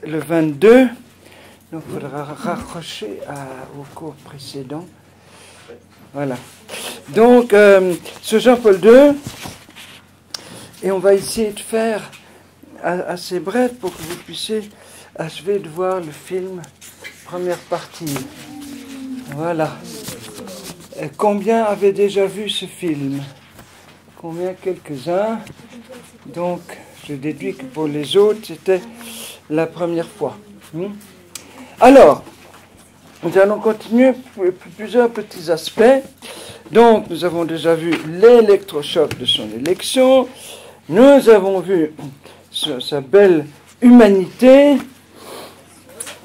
le 22. Donc il faudra raccrocher au cours précédent. Voilà. Donc, ce Jean-Paul II, et on va essayer de faire assez bref pour que vous puissiez achever de voir le film, première partie. Voilà. Et combien avaient déjà vu ce film? Combien? Quelques-uns. Donc, je déduis que pour les autres, c'était la première fois. Alors, nous allons continuer plusieurs petits aspects. Donc, nous avons déjà vu l'électrochoc de son élection. Nous avons vu sa belle humanité,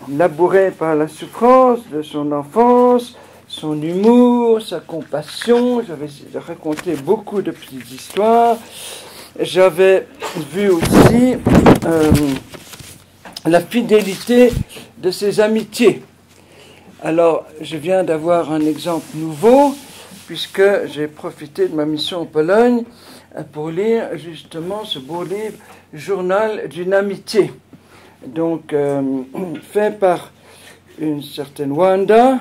labourée par la souffrance de son enfance, son humour, sa compassion. J'avais raconté beaucoup de petites histoires. J'avais vu aussi la fidélité de ses amitiés. Alors, je viens d'avoir un exemple nouveau, puisque j'ai profité de ma mission en Pologne pour lire justement ce beau livre, Journal d'une amitié. Donc, fait par une certaine Wanda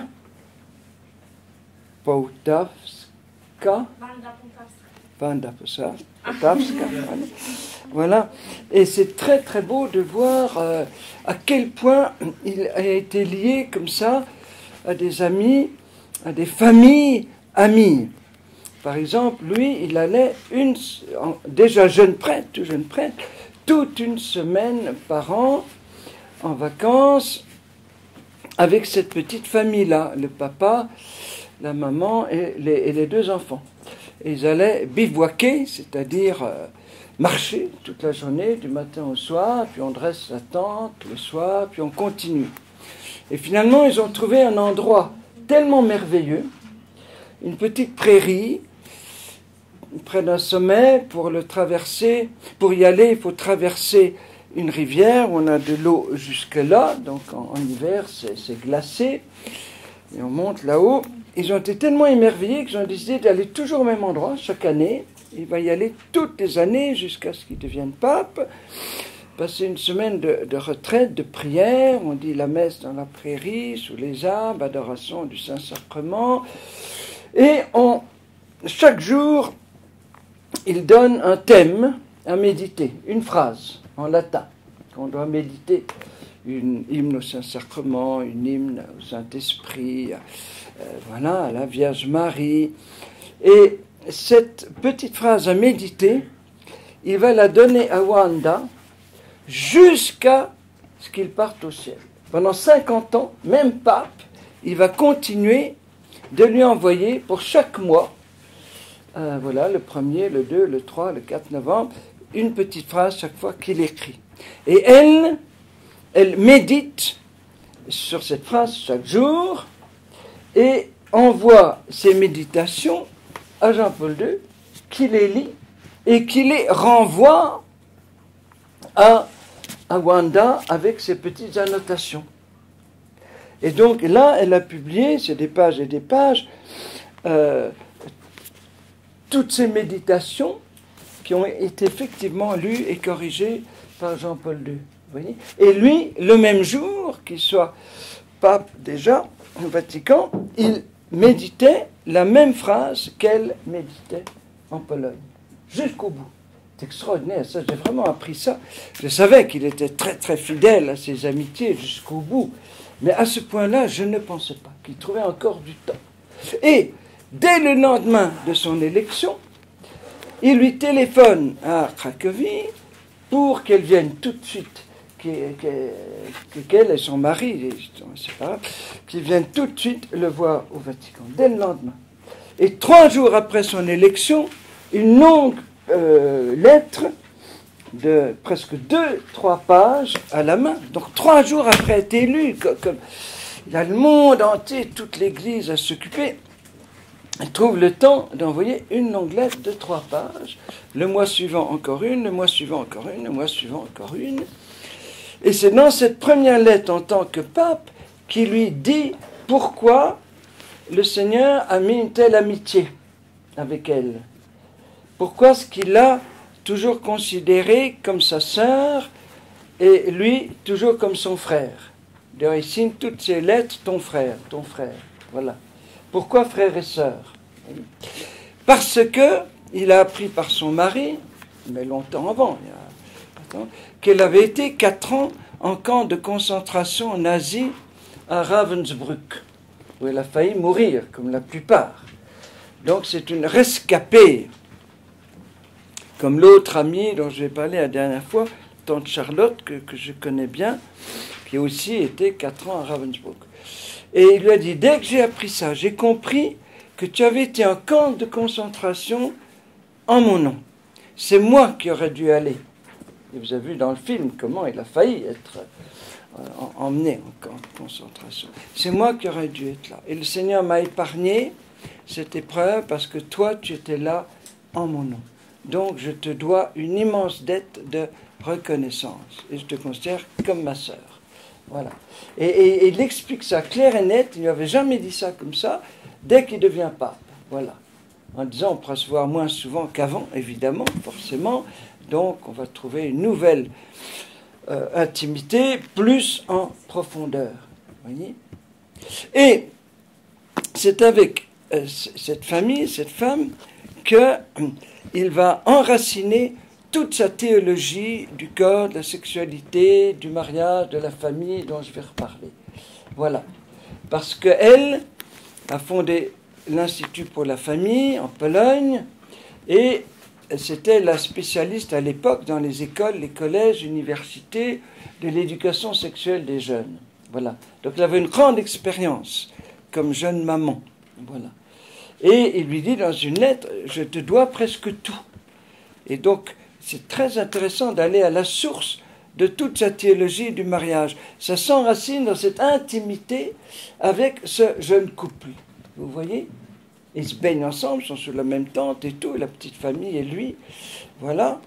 Połtawska. Wanda Połtawska. Voilà. Et c'est très très beau de voir à quel point il a été lié comme ça à des amis, à des familles amies. Par exemple, lui, il allait déjà jeune prêtre, toute une semaine par an en vacances avec cette petite famille-là, le papa, la maman et les deux enfants. Et ils allaient bivouaquer, c'est-à-dire marcher toute la journée, du matin au soir, puis on dresse la tente le soir, puis on continue. Et finalement, ils ont trouvé un endroit tellement merveilleux, une petite prairie, près d'un sommet. Pour le traverser, pour y aller, il faut traverser une rivière où on a de l'eau jusque-là, donc en hiver, c'est glacé, et on monte là-haut. Ils ont été tellement émerveillés qu'ils ont décidé d'aller toujours au même endroit, chaque année. Il va y aller toutes les années jusqu'à ce qu'il devienne pape. Passer une semaine de retraite, de prière, on dit la messe dans la prairie, sous les arbres, adoration du Saint-Sacrement. Et chaque jour, il donne un thème à méditer, une phrase en latin, qu'on doit méditer. Une hymne au Saint-Sacrement, une hymne au Saint-Esprit, voilà, à la Vierge Marie. Et cette petite phrase à méditer, il va la donner à Wanda jusqu'à ce qu'il parte au ciel. Pendant 50 ans, même pape, il va continuer de lui envoyer pour chaque mois, voilà, le 1er, le 2, le 3, le 4 novembre, une petite phrase chaque fois qu'il écrit. Et elle médite sur cette phrase chaque jour et envoie ses méditations à Jean-Paul II, qui les lit et qui les renvoie à Wanda avec ses petites annotations. Et donc là, elle a publié, c'est des pages et des pages, toutes ces méditations qui ont été effectivement lues et corrigées par Jean-Paul II. Vous voyez ? Et lui, le même jour qu'il soit pape déjà au Vatican, il méditait la même phrase qu'elle méditait en Pologne, jusqu'au bout. C'est extraordinaire, ça, j'ai vraiment appris ça. Je savais qu'il était très très fidèle à ses amitiés jusqu'au bout, mais à ce point-là, je ne pensais pas qu'il trouvait encore du temps. Et dès le lendemain de son élection, il lui téléphone à Cracovie pour qu'elle vienne tout de suite, qu'elle et son mari, c'est pas grave, qu'ils viennent tout de suite le voir au Vatican, dès le lendemain. Et 3 jours après son élection, une longue lettre de presque 2-3 pages à la main. Donc 3 jours après être élu, comme il y a le monde entier, toute l'Église à s'occuper, elle trouve le temps d'envoyer une longue lettre de 3 pages. Le mois suivant encore une, le mois suivant encore une, le mois suivant encore une. Et c'est dans cette première lettre en tant que pape qu'il lui dit pourquoi le Seigneur a mis une telle amitié avec elle. Pourquoi est-ce qu'il l'a toujours considérée comme sa sœur Et lui, toujours comme son frère. D'ailleurs, il signe toutes ses lettres, ton frère, voilà. Pourquoi frère et sœur? Parce que il a appris par son mari, mais longtemps avant, qu'elle avait été 4 ans en camp de concentration nazi à Ravensbrück, où elle a failli mourir, comme la plupart. Donc c'est une rescapée, comme l'autre amie dont je vais parler la dernière fois, tante Charlotte, que je connais bien, qui a aussi été 4 ans à Ravensbrück. Et il lui a dit, dès que j'ai appris ça, j'ai compris que tu avais été en camp de concentration en mon nom. C'est moi qui aurais dû aller. Et vous avez vu dans le film comment il a failli être emmené en camp de concentration. C'est moi qui aurais dû être là. Et le Seigneur m'a épargné cette épreuve parce que toi, tu étais là en mon nom. Donc, je te dois une immense dette de reconnaissance. Et je te considère comme ma sœur. Voilà. Et il explique ça clair et net. Il ne lui avait jamais dit ça comme ça, dès qu'il devient pape. Voilà. En disant, on pourra se voir moins souvent qu'avant, évidemment, forcément. Donc, on va trouver une nouvelle intimité, plus en profondeur. Voyez ? Et c'est avec cette famille, cette femme, qu'il va enraciner toute sa théologie du corps, de la sexualité, du mariage, de la famille, dont je vais reparler. Voilà. Parce qu'elle a fondé l'Institut pour la famille en Pologne, et c'était la spécialiste à l'époque dans les écoles, les collèges, universités, de l'éducation sexuelle des jeunes. Voilà. Donc elle avait une grande expérience comme jeune maman. Voilà. Et il lui dit dans une lettre, je te dois presque tout. Et donc, c'est très intéressant d'aller à la source de toute sa théologie du mariage. Ça s'enracine dans cette intimité avec ce jeune couple. Vous voyez ? Ils se baignent ensemble, sont sous la même tente et tout, la petite famille et lui. Voilà.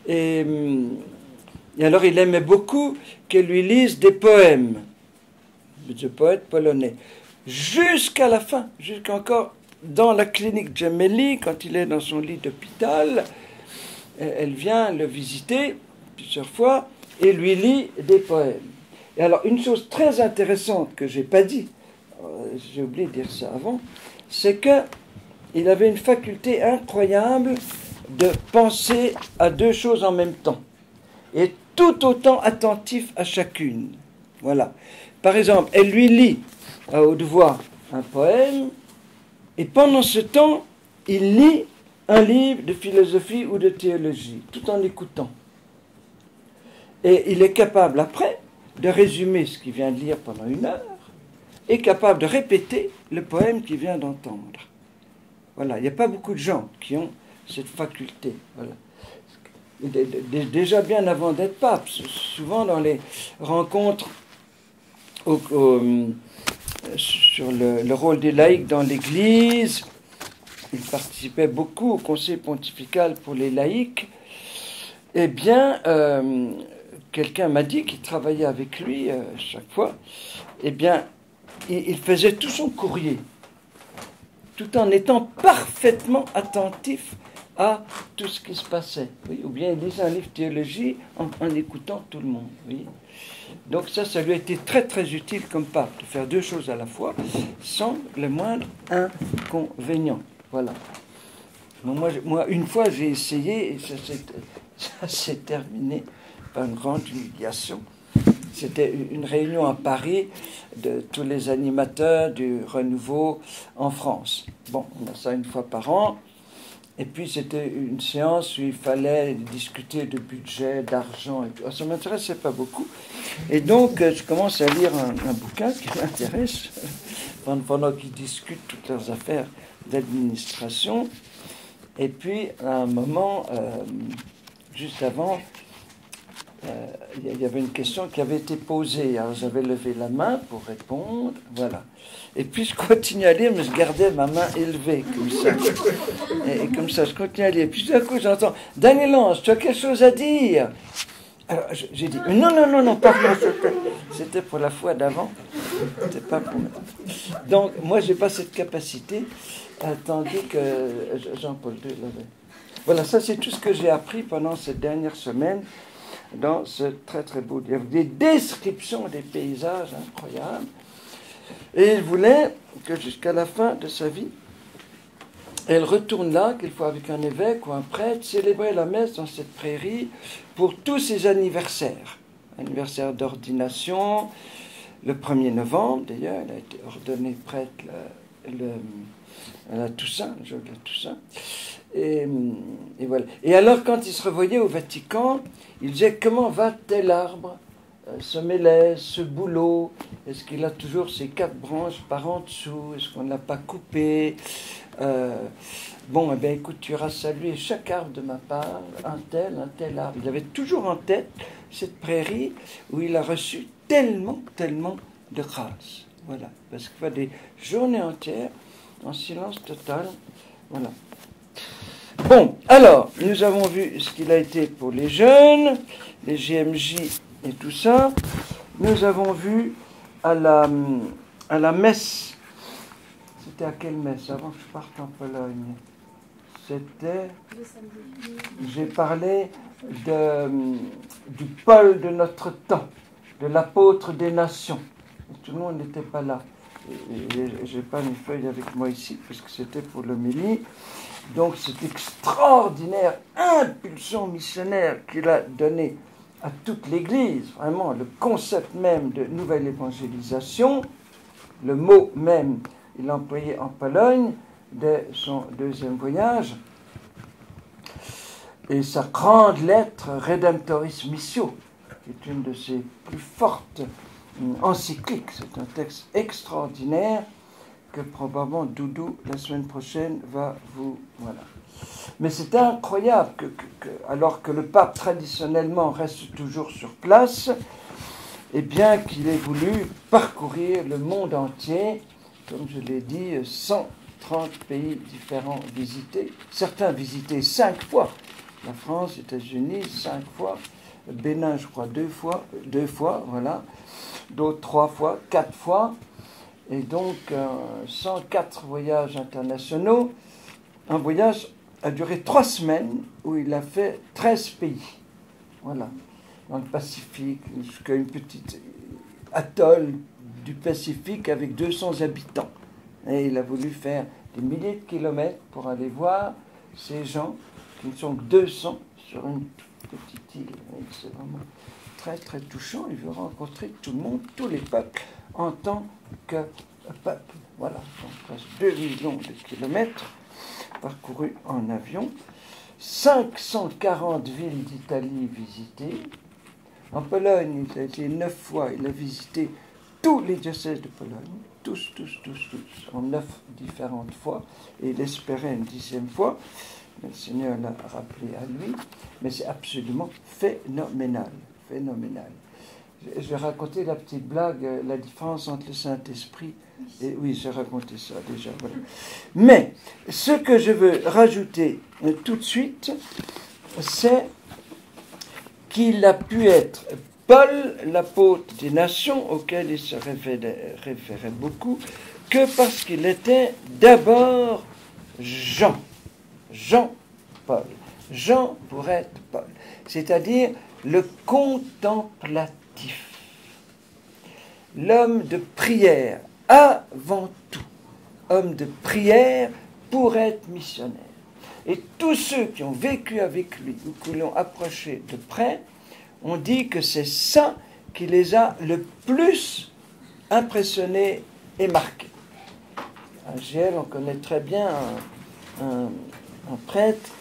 Et alors, il aimait beaucoup qu'elle lui lise des poèmes, de poètes polonais, jusqu'à la fin, jusqu'encore dans la clinique Gemelli, quand il est dans son lit d'hôpital. Elle vient le visiter plusieurs fois et lui lit des poèmes. Et alors, une chose très intéressante que je n'ai pas dit, j'ai oublié de dire ça avant, c'est qu'il avait une faculté incroyable de penser à 2 choses en même temps, et tout autant attentif à chacune. Voilà. Par exemple, elle lui lit à haute voix un poème, et pendant ce temps, il lit un livre de philosophie ou de théologie, tout en écoutant. Et il est capable, après, de résumer ce qu'il vient de lire pendant 1 heure, et capable de répéter le poème qu'il vient d'entendre. Voilà, il n'y a pas beaucoup de gens qui ont cette faculté. Voilà. Déjà bien avant d'être pape, souvent dans les rencontres sur le rôle des laïcs dans l'Église, il participait beaucoup au conseil pontifical pour les laïcs. Eh bien, quelqu'un m'a dit qu'il travaillait avec lui chaque fois. Eh bien, il faisait tout son courrier, tout en étant parfaitement attentif à tout ce qui se passait. Oui, ou bien il lisait un livre de théologie en écoutant tout le monde. Oui. Donc ça lui a été très très utile comme pape, de faire 2 choses à la fois, sans le moindre inconvénient. Voilà. Moi, une fois, j'ai essayé, et ça s'est terminé par une grande humiliation. C'était une réunion à Paris de tous les animateurs du Renouveau en France. Bon, on a ça 1 fois par an. Et puis, c'était une séance où il fallait discuter de budget, d'argent et tout. Ça ne m'intéressait pas beaucoup. Et donc, je commence à lire un bouquin qui m'intéresse pendant qu'ils discutent toutes leurs affaires d'administration. Et puis, à un moment, juste avant, il y avait une question qui avait été posée. Alors, j'avais levé la main pour répondre. Voilà. Et puis, je continuais à lire, mais je gardais ma main élevée, comme ça. Et comme ça, je continuais à lire. Puis, tout d'un coup, j'entends « Daniel Ange, tu as quelque chose à dire ?» Alors, j'ai dit « Non, pardon, c'était pour la fois d'avant. C'était pas pour maintenant. » Donc, moi, je n'ai pas cette capacité, tandis que Jean-Paul II l'avait. Voilà, ça, c'est tout ce que j'ai appris pendant cette dernière semaine dans ce très très beau livre. Des descriptions des paysages incroyables. Et il voulait que jusqu'à la fin de sa vie, elle retourne là, qu'il faut avec un évêque ou un prêtre, célébrer la messe dans cette prairie pour tous ses anniversaires. Anniversaire d'ordination, le 1er novembre d'ailleurs, elle a été ordonnée prêtre à la Toussaint, le jour de la Toussaint. Et voilà. Et alors, quand il se revoyait au Vatican, il disait: comment va tel arbre, ce mélèze, ce bouleau? Est-ce qu'il a toujours ses 4 branches par en dessous? Est-ce qu'on ne l'a pas coupé? Bon, eh bien, écoute, tu iras saluer chaque arbre de ma part, un tel arbre. Il avait toujours en tête cette prairie où il a reçu tellement de grâce. Voilà. Parce qu'il va des journées entières en silence total. Voilà. Bon, alors, nous avons vu ce qu'il a été pour les jeunes, les GMJ et tout ça. Nous avons vu à la messe. C'était à quelle messe avant que je parte en Pologne? C'était... J'ai parlé du Paul de notre temps, de l'apôtre des nations. Et tout le monde n'était pas là. Je n'ai pas mes feuilles avec moi ici, parce que c'était pour l'homélie. Donc cette extraordinaire impulsion missionnaire qu'il a donnée à toute l'Église, vraiment le concept même de nouvelle évangélisation, le mot même, il l'a employé en Pologne dès son 2e voyage, et sa grande lettre Redemptoris Missio, qui est une de ses plus fortes encycliques. C'est un texte extraordinaire que probablement Doudou, la semaine prochaine, va vous... Voilà. Mais c'est incroyable que, alors que le pape traditionnellement reste toujours sur place, eh bien qu'il ait voulu parcourir le monde entier, comme je l'ai dit, 130 pays différents visités, certains visités 5 fois, la France, les États-Unis 5 fois, Bénin je crois 2 fois, voilà, d'autres 3 fois, 4 fois, et donc 104 voyages internationaux. Un voyage a duré 3 semaines où il a fait 13 pays, voilà, dans le Pacifique, jusqu'à une petite atoll du Pacifique avec 200 habitants. Et il a voulu faire des milliers de kilomètres pour aller voir ces gens qui ne sont que 200 sur une petite île. Et c'est vraiment très très touchant. Il veut rencontrer tout le monde, tous les peuples, en tant que peuple. Voilà, donc presque 2 millions de kilomètres parcourus en avion, 540 villes d'Italie visitées. En Pologne, il a été 9 fois, il a visité tous les diocèses de Pologne, tous, en 9 différentes fois, et il espérait une 10e fois, mais le Seigneur l'a rappelé à lui, mais c'est absolument phénoménal. Je vais raconter la petite blague, la différence entre le Saint-Esprit et... Oui, j'ai raconté ça déjà, voilà. Mais, ce que je veux rajouter tout de suite, c'est qu'il a pu être Paul, l'apôtre des nations, auquel il se référait beaucoup, que parce qu'il était d'abord Jean. Jean-Paul. Jean pour être Paul. C'est-à-dire le contemplatif. L'homme de prière, avant tout. Homme de prière pour être missionnaire. Et tous ceux qui ont vécu avec lui ou qui l'ont approché de près, on dit que c'est ça qui les a le plus impressionnés et marqués. À GL, on connaît très bien un prêtre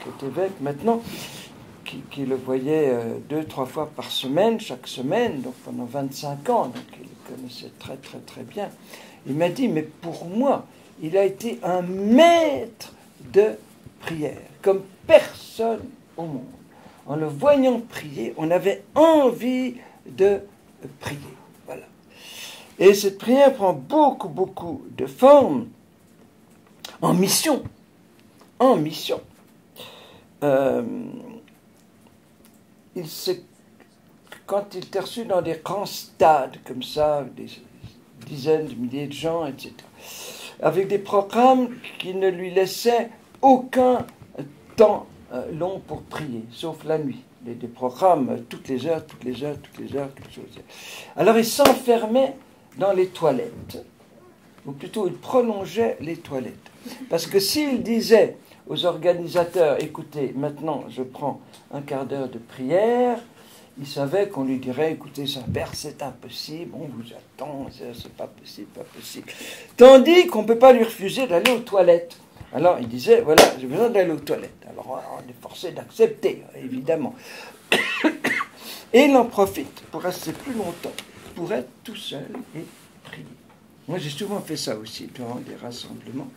qui est évêque maintenant, qui le voyait 2-3 fois par semaine, chaque semaine, donc pendant 25 ans, donc il le connaissait très très très bien. Il m'a dit, mais pour moi, il a été un maître de prière, comme personne au monde. En le voyant prier, on avait envie de prier. Voilà. Et cette prière prend beaucoup de formes en mission. En mission. Quand il était reçu dans des grands stades comme ça, des dizaines de milliers de gens, etc., avec des programmes qui ne lui laissaient aucun temps long pour prier, sauf la nuit. des programmes toutes les heures, quelque chose. Alors il s'enfermait dans les toilettes, ou plutôt il prolongeait les toilettes. Parce que s'il disait aux organisateurs, écoutez, maintenant je prends un quart d'heure de prière, il savait qu'on lui dirait, écoutez, Saint-Père, c'est impossible, on vous attend, c'est pas possible, pas possible. Tandis qu'on ne peut pas lui refuser d'aller aux toilettes. Alors il disait, voilà, j'ai besoin d'aller aux toilettes. Alors on est forcé d'accepter, évidemment. Et il en profite pour rester plus longtemps, pour être tout seul et prier. Moi j'ai souvent fait ça aussi, durant des rassemblements,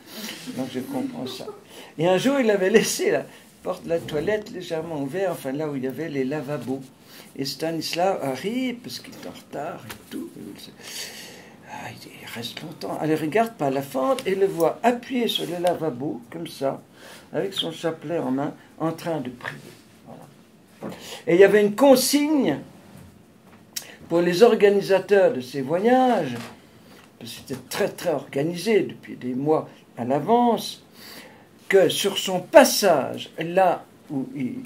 donc je comprends ça. Et un jour il avait laissé la porte de la toilette légèrement ouverte, enfin là où il y avait les lavabos. Et Stanislav arrive, parce qu'il est en retard et tout. Il reste longtemps. Elle regarde par la fente et le voit appuyé sur le lavabo, comme ça, avec son chapelet en main, en train de prier. Voilà. Et il y avait une consigne pour les organisateurs de ces voyages, parce que c'était très très organisé depuis des mois à l'avance, que sur son passage, là où il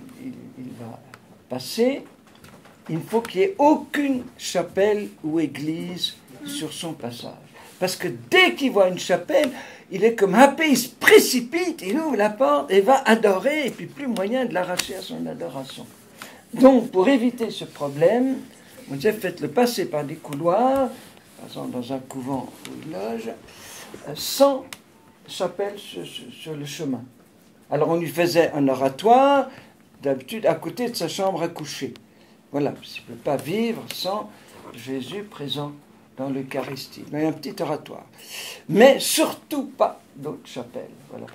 va passer, il faut qu'il n'y ait aucune chapelle ou église sur son passage. Parce que dès qu'il voit une chapelle, il est comme happé, il se précipite, il ouvre la porte et va adorer, et puis plus moyen de l'arracher à son adoration. Donc, pour éviter ce problème, on disait, faites-le passer par des couloirs, par exemple dans un couvent ou une loge, sans chapelle sur le chemin. Alors, on lui faisait un oratoire, d'habitude à côté de sa chambre à coucher. Voilà, il ne peut pas vivre sans Jésus présent dans l'Eucharistie. Il y a un petit oratoire. Mais surtout pas d'autres chapelles. Voilà.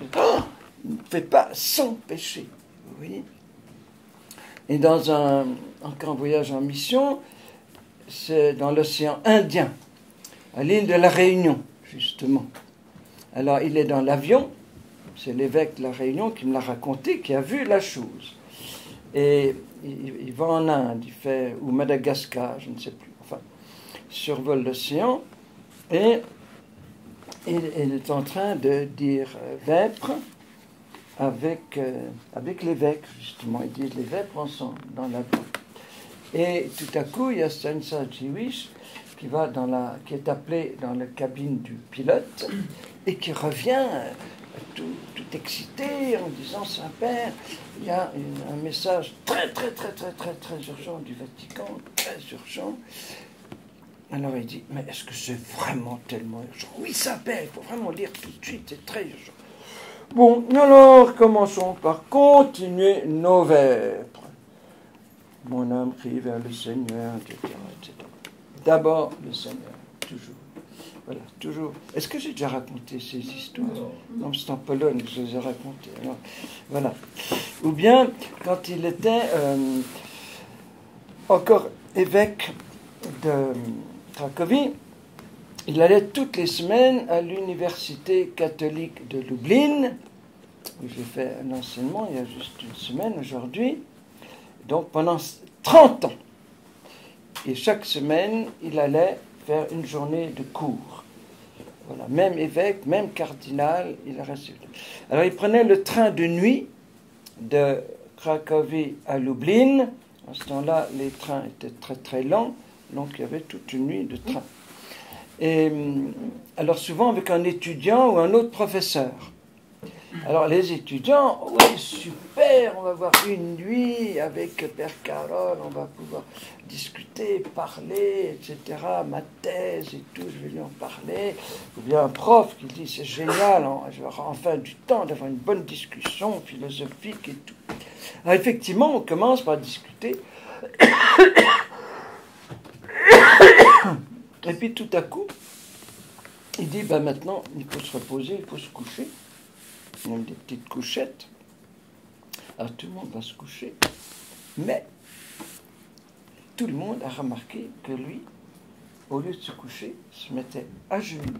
Ne fait pas sans péché. Vous voyez ? Et dans un voyage en mission, c'est dans l'océan Indien, à l'île de la Réunion, justement. Alors, il est dans l'avion, c'est l'évêque de la Réunion qui me l'a raconté, qui a vu la chose. Et il va en Inde, ou Madagascar, je ne sais plus, enfin, il survole l'océan, et il est en train de dire vêpres avec l'évêque, justement, ils disent les vêpres ensemble, dans l'avion. Et tout à coup, il y a Stanislav Dziwisz qui est appelé dans la cabine du pilote, et qui revient tout excité en disant, Saint-Père, il y a un message très urgent du Vatican, très urgent. Alors il dit, mais est-ce que c'est vraiment tellement urgent? Oui, Saint-Père, il faut vraiment lire tout de suite, c'est très urgent. Bon, alors commençons par continuer nos vêpres. Mon âme crie vers le Seigneur, etc. D'abord le Seigneur, toujours. Voilà, toujours. Est-ce que j'ai déjà raconté ces histoires? Non, c'est en Pologne que je les ai racontées. Alors, voilà. Ou bien, quand il était encore évêque de Cracovie, il allait toutes les semaines à l'université catholique de Lublin, où j'ai fait un enseignement il y a juste une semaine aujourd'hui, donc pendant 30 ans. Et chaque semaine, il allait faire une journée de cours. Voilà, même évêque, même cardinal, il a resté. Alors il prenait le train de nuit de Cracovie à Lublin. En ce temps-là, les trains étaient très très lents, donc il y avait toute une nuit de train. Et alors souvent avec un étudiant ou un autre professeur. Alors les étudiants, oui, super, on va voir une nuit avec Père Carole, on va pouvoir discuter, parler, etc. Ma thèse et tout, je vais lui en parler. Ou bien un prof qui dit, c'est génial, j'aurai enfin du temps d'avoir une bonne discussion philosophique et tout. Alors effectivement, on commence par discuter. Et puis tout à coup, il dit, maintenant, il faut se reposer, il faut se coucher. Même des petites couchettes. Alors tout le monde va se coucher. Mais tout le monde a remarqué que lui, au lieu de se coucher, se mettait à genoux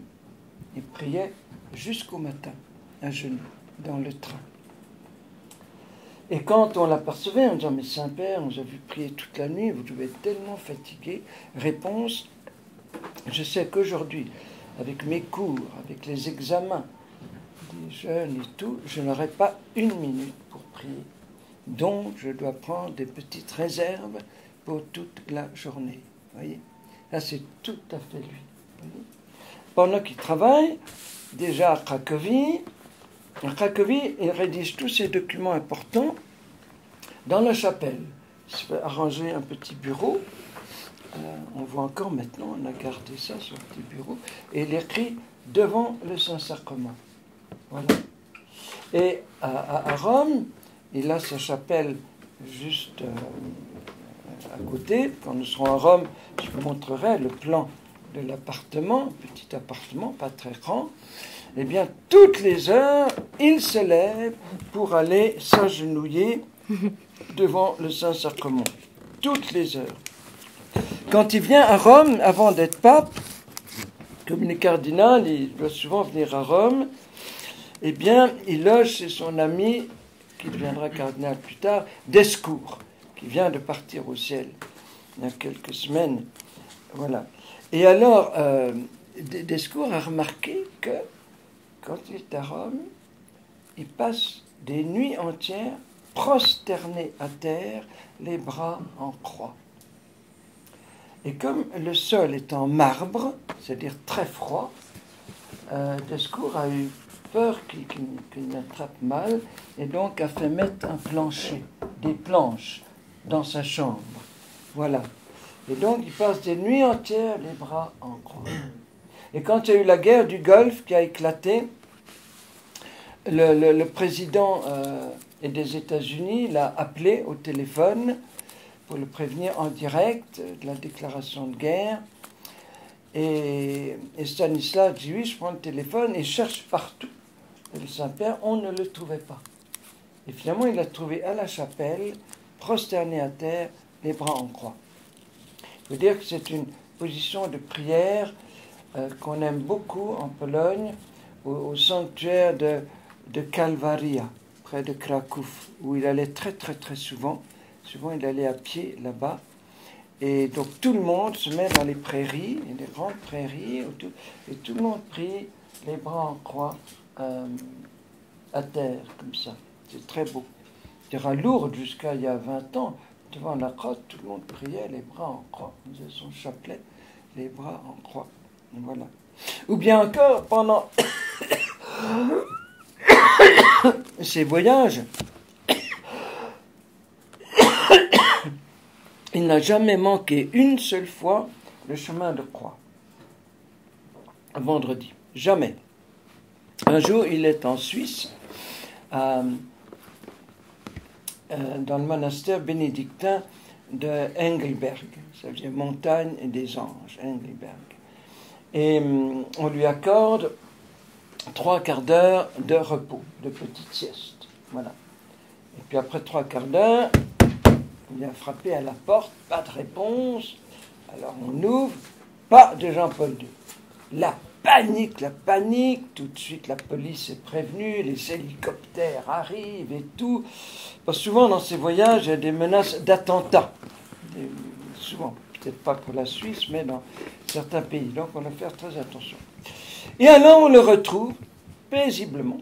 et priait jusqu'au matin, à genoux, dans le train. Et quand on l'apercevait en disant, mais Saint-Père, on vous a vu prier toute la nuit, vous devez être tellement fatigué. Réponse, je sais qu'aujourd'hui, avec mes cours, avec les examens, des jeunes et tout, je n'aurai pas une minute pour prier. donc je dois prendre des petites réserves pour toute la journée. Voyez, là c'est tout à fait lui. Voyez, pendant qu'il travaille, déjà à Cracovie, il rédige tous ses documents importants dans la chapelle. Il se fait arranger un petit bureau. On voit encore maintenant, on a gardé ça sur le petit bureau, et il écrit devant le Saint-Sacrement. Voilà. Et à Rome, il a sa chapelle juste à côté. Quand nous serons à Rome, je vous montrerai le plan de l'appartement, petit appartement, pas très grand. Eh bien, toutes les heures, il se lève pour aller s'agenouiller devant le Saint-Sacrement. Toutes les heures. Quand il vient à Rome, avant d'être pape, comme il est cardinal, il doit souvent venir à Rome, eh bien, il loge chez son ami, qui deviendra cardinal plus tard, Descours, qui vient de partir au ciel il y a quelques semaines. Voilà. Et alors, Descours a remarqué que, quand il est à Rome, il passe des nuits entières prosterné à terre, les bras en croix. Et comme le sol est en marbre, c'est-à-dire très froid, Descours a eu peur qu'il attrape mal, et donc a fait mettre un plancher, des planches, dans sa chambre. Voilà. Et donc il passe des nuits entières, les bras en croix. Et quand il y a eu la guerre du Golfe qui a éclaté, le président des États-Unis l'a appelé au téléphone pour le prévenir en direct de la déclaration de guerre. Et Stanislas dit oui, je prends le téléphone et cherche partout. Et le Saint-Père, on ne le trouvait pas. Et finalement, il l'a trouvé à la chapelle, prosterné à terre, les bras en croix. Il veut dire que c'est une position de prière qu'on aime beaucoup en Pologne, au sanctuaire de Kalwaria, près de Kraków, où il allait très très très souvent. Souvent, il allait à pied là-bas. Et donc, tout le monde se met dans les prairies, il y a des grandes prairies, et tout le monde prie les bras en croix à terre, comme ça. C'est très beau. C'est à Lourdes, jusqu'à il y a 20 ans, devant la croix, tout le monde priait les bras en croix. Il faisait son chapelet, les bras en croix. Et voilà. Ou bien encore, pendant ces voyages, il n'a jamais manqué une seule fois le chemin de croix. Vendredi. Jamais. Un jour, il est en Suisse, dans le monastère bénédictin de Engelberg. Ça veut dire montagne des anges, Engelberg. Et on lui accorde 3 quarts d'heure de repos, de petite sieste. Voilà. Et puis après 3 quarts d'heure, il a frappé à la porte, pas de réponse. Alors on ouvre, pas de Jean-Paul II. La panique, tout de suite la police est prévenue, les hélicoptères arrivent et tout. Parce que souvent dans ces voyages, il y a des menaces d'attentats. Souvent, peut-être pas pour la Suisse, mais dans certains pays. Donc on doit faire très attention. Et alors on le retrouve paisiblement,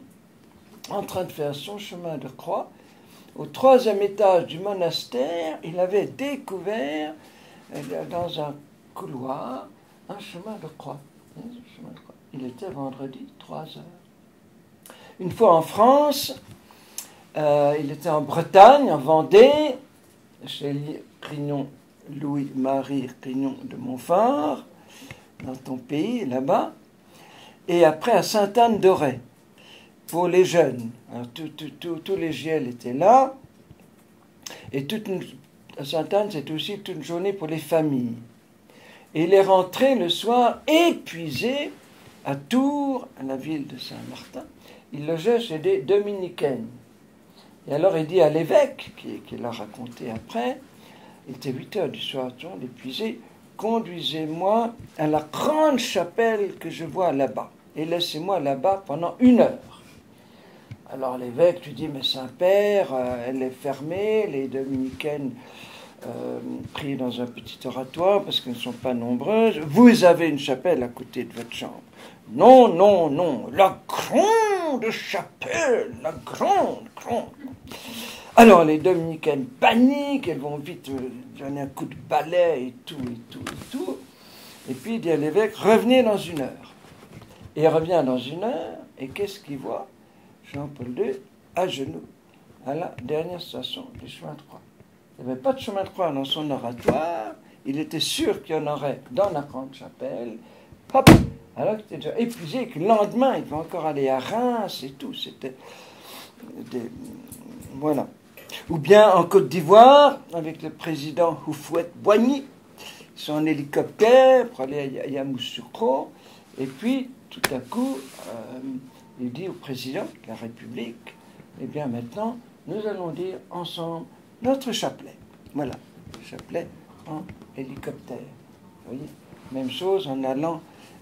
en train de faire son chemin de croix. Au 3e étage du monastère, il avait découvert, dans un couloir, un chemin de croix. Il était vendredi, 3 heures. Une fois en France, il était en Bretagne, en Vendée, chez Louis-Marie Crignon de Montfort, dans ton pays, là-bas, et après à Sainte-Anne-d'Auray, pour les jeunes. Alors, tous les GL étaient là, et à Sainte-Anne, c'est aussi toute une journée pour les familles. Et il est rentré le soir, épuisé, à Tours, à la ville de Saint-Martin. Il logeait chez des dominicaines. Et alors il dit à l'évêque, qui l'a raconté après, il était 8 heures du soir, épuisé, conduisez-moi à la grande chapelle que je vois là-bas, et laissez-moi là-bas pendant 1 heure. Alors l'évêque lui dit, mais Saint-Père, elle est fermée, les dominicaines prient dans un petit oratoire parce qu'elles ne sont pas nombreuses. Vous avez une chapelle à côté de votre chambre. Non, la grande chapelle, la grande. Alors les dominicaines paniquent, elles vont vite donner un coup de balai et tout, et tout, et tout. Et puis il dit à l'évêque, revenez dans 1 heure. Et il revient dans 1 heure, et qu'est-ce qu'il voit? Jean-Paul II à genoux, à la dernière station du chemin de croix. Il n'y avait pas de chemin de croix dans son oratoire, il était sûr qu'il y en aurait dans la grande chapelle. Hop! Alors qu'il était déjà épuisé, et que le lendemain, il va encore aller à Reims et tout. C'était voilà. Ou bien en Côte d'Ivoire, avec le président Houphouët-Boigny, ils sont en hélicoptère pour aller à Yamoussoukro, et puis tout à coup, il dit au président de la République, eh bien maintenant, nous allons dire ensemble notre chapelet. Voilà, le chapelet en hélicoptère. Vous voyez, même chose en allant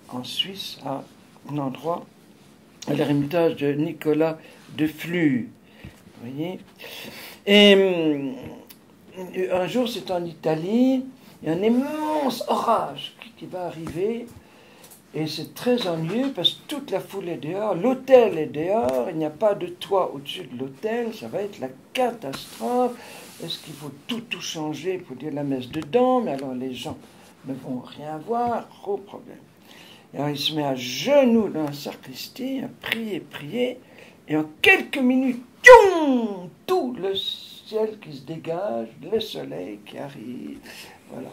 en Suisse à un endroit, à l'ermitage de Nicolas de Flue. Vous voyez. Et un jour, c'est en Italie, il y a un immense orage qui va arriver, et c'est très ennuyeux parce que toute la foule est dehors, l'hôtel est dehors, il n'y a pas de toit au-dessus de l'hôtel, ça va être la catastrophe. Est-ce qu'il faut tout changer pour dire la messe dedans? Mais alors les gens ne vont rien voir, gros problème. Et alors il se met à genoux dans la sacristie, à prier, et en quelques minutes, tout le ciel qui se dégage, le soleil qui arrive, voilà.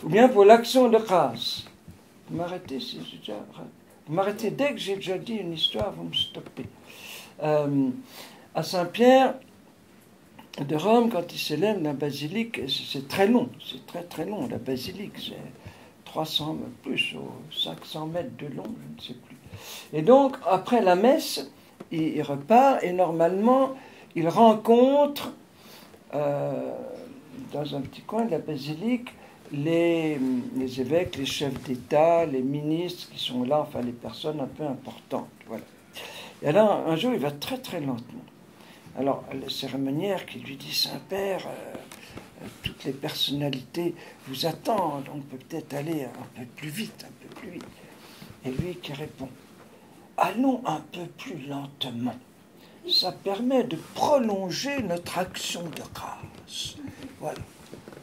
Ou bien pour l'action de grâce. Vous m'arrêtez si j'ai déjà... Vous m'arrêtez dès que j'ai déjà dit une histoire, vous me stoppez. À Saint-Pierre de Rome, quand il célèbre la basilique, c'est très long, c'est très très long, la basilique, c'est 300, plus, 500 mètres de long, je ne sais plus. Et donc, après la messe, il repart, et normalement, il rencontre, dans un petit coin de la basilique, les évêques, les chefs d'État, les ministres qui sont là, enfin les personnes un peu importantes. Voilà. Et alors, un jour, il va très très lentement. Alors, le cérémoniaire qui lui dit, Saint-Père, toutes les personnalités vous attendent, on peut peut-être aller un peu plus vite. Et lui qui répond, allons un peu plus lentement. Ça permet de prolonger notre action de grâce. Voilà.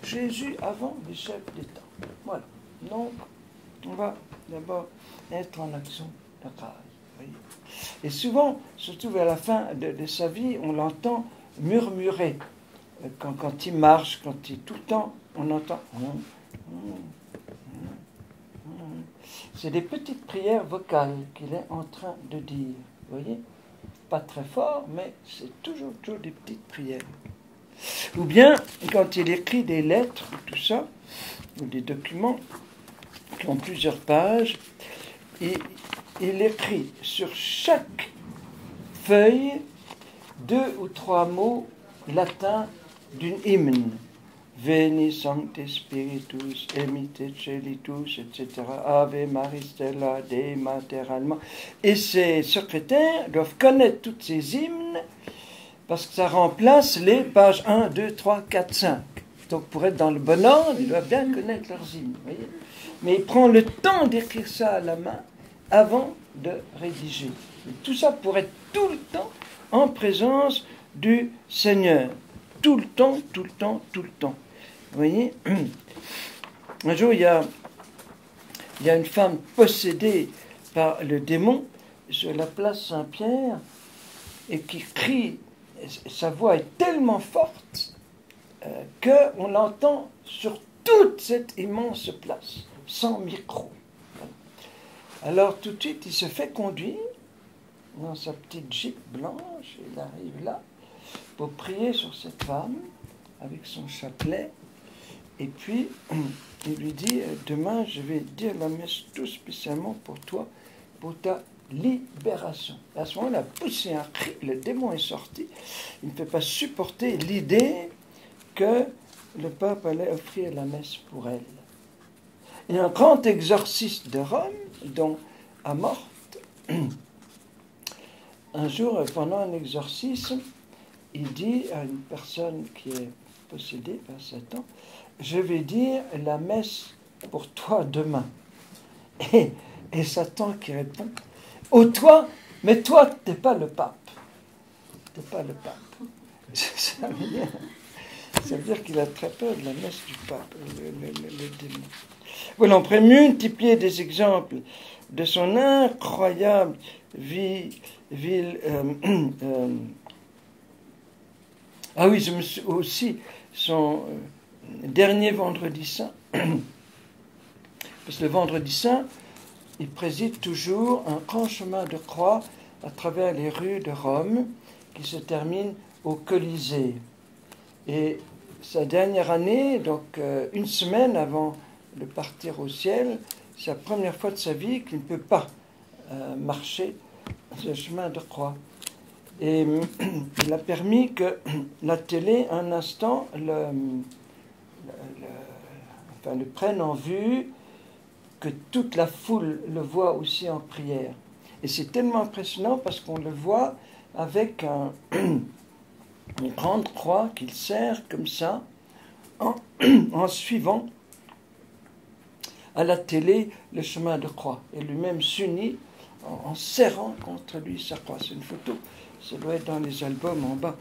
Jésus avant les chefs d'État. Voilà. Donc, on va d'abord être en action de grâce. Voyez. Et souvent, surtout vers la fin de sa vie, on l'entend murmurer. Quand il marche, quand il... Tout le temps, on entend... C'est des petites prières vocales qu'il est en train de dire. Vous voyez? Pas très fort, mais c'est toujours des petites prières. Ou bien, quand il écrit des lettres, tout ça, ou des documents qui ont plusieurs pages, il écrit sur chaque feuille 2 ou 3 mots latins d'une hymne. Veni Sancte Spiritus, emite celitus, etc. Ave Maria Stella, Dei Mater Alma. Et ces secrétaires doivent connaître toutes ces hymnes parce que ça remplace les pages 1, 2, 3, 4, 5. Donc pour être dans le bon ordre, ils doivent bien connaître leurs hymnes. Voyez. Mais il prend le temps d'écrire ça à la main avant de rédiger. Et tout ça pour être tout le temps en présence du Seigneur. Tout le temps. Vous voyez, un jour, il y a une femme possédée par le démon sur la place Saint-Pierre et qui crie, sa voix est tellement forte qu'on l'entend sur toute cette immense place, sans micro. Alors tout de suite, il se fait conduire dans sa petite Jeep blanche, il arrive là pour prier sur cette femme avec son chapelet. Et puis, il lui dit, demain, je vais dire la messe tout spécialement pour toi, pour ta libération. Et à ce moment-là, il a poussé un cri, le démon est sorti. Il ne peut pas supporter l'idée que le pape allait offrir la messe pour elle. Et un grand exorciste de Rome, dont Amorth, un jour, pendant un exorcisme, il dit à une personne qui est possédée par Satan, je vais dire la messe pour toi demain. Et Satan qui répond, oh toi, mais toi, t'es pas le pape. T'es pas le pape. Ça veut dire qu'il a très peur de la messe du pape, le démon. Voilà, on pourrait multiplier des exemples de son incroyable ah oui, je me suis aussi son dernier vendredi saint, parce que le vendredi saint, il préside toujours un grand chemin de croix à travers les rues de Rome qui se termine au Colisée. Et sa dernière année, donc une semaine avant de partir au ciel, c'est la première fois de sa vie qu'il ne peut pas marcher ce chemin de croix. Et il a permis que la télé, un instant, le prenne en vue, que toute la foule le voit aussi en prière. Et c'est tellement impressionnant parce qu'on le voit avec une grande croix qu'il serre comme ça, en suivant à la télé le chemin de croix. Et lui-même s'unit en serrant contre lui sa croix. C'est une photo, ça doit être dans les albums en bas,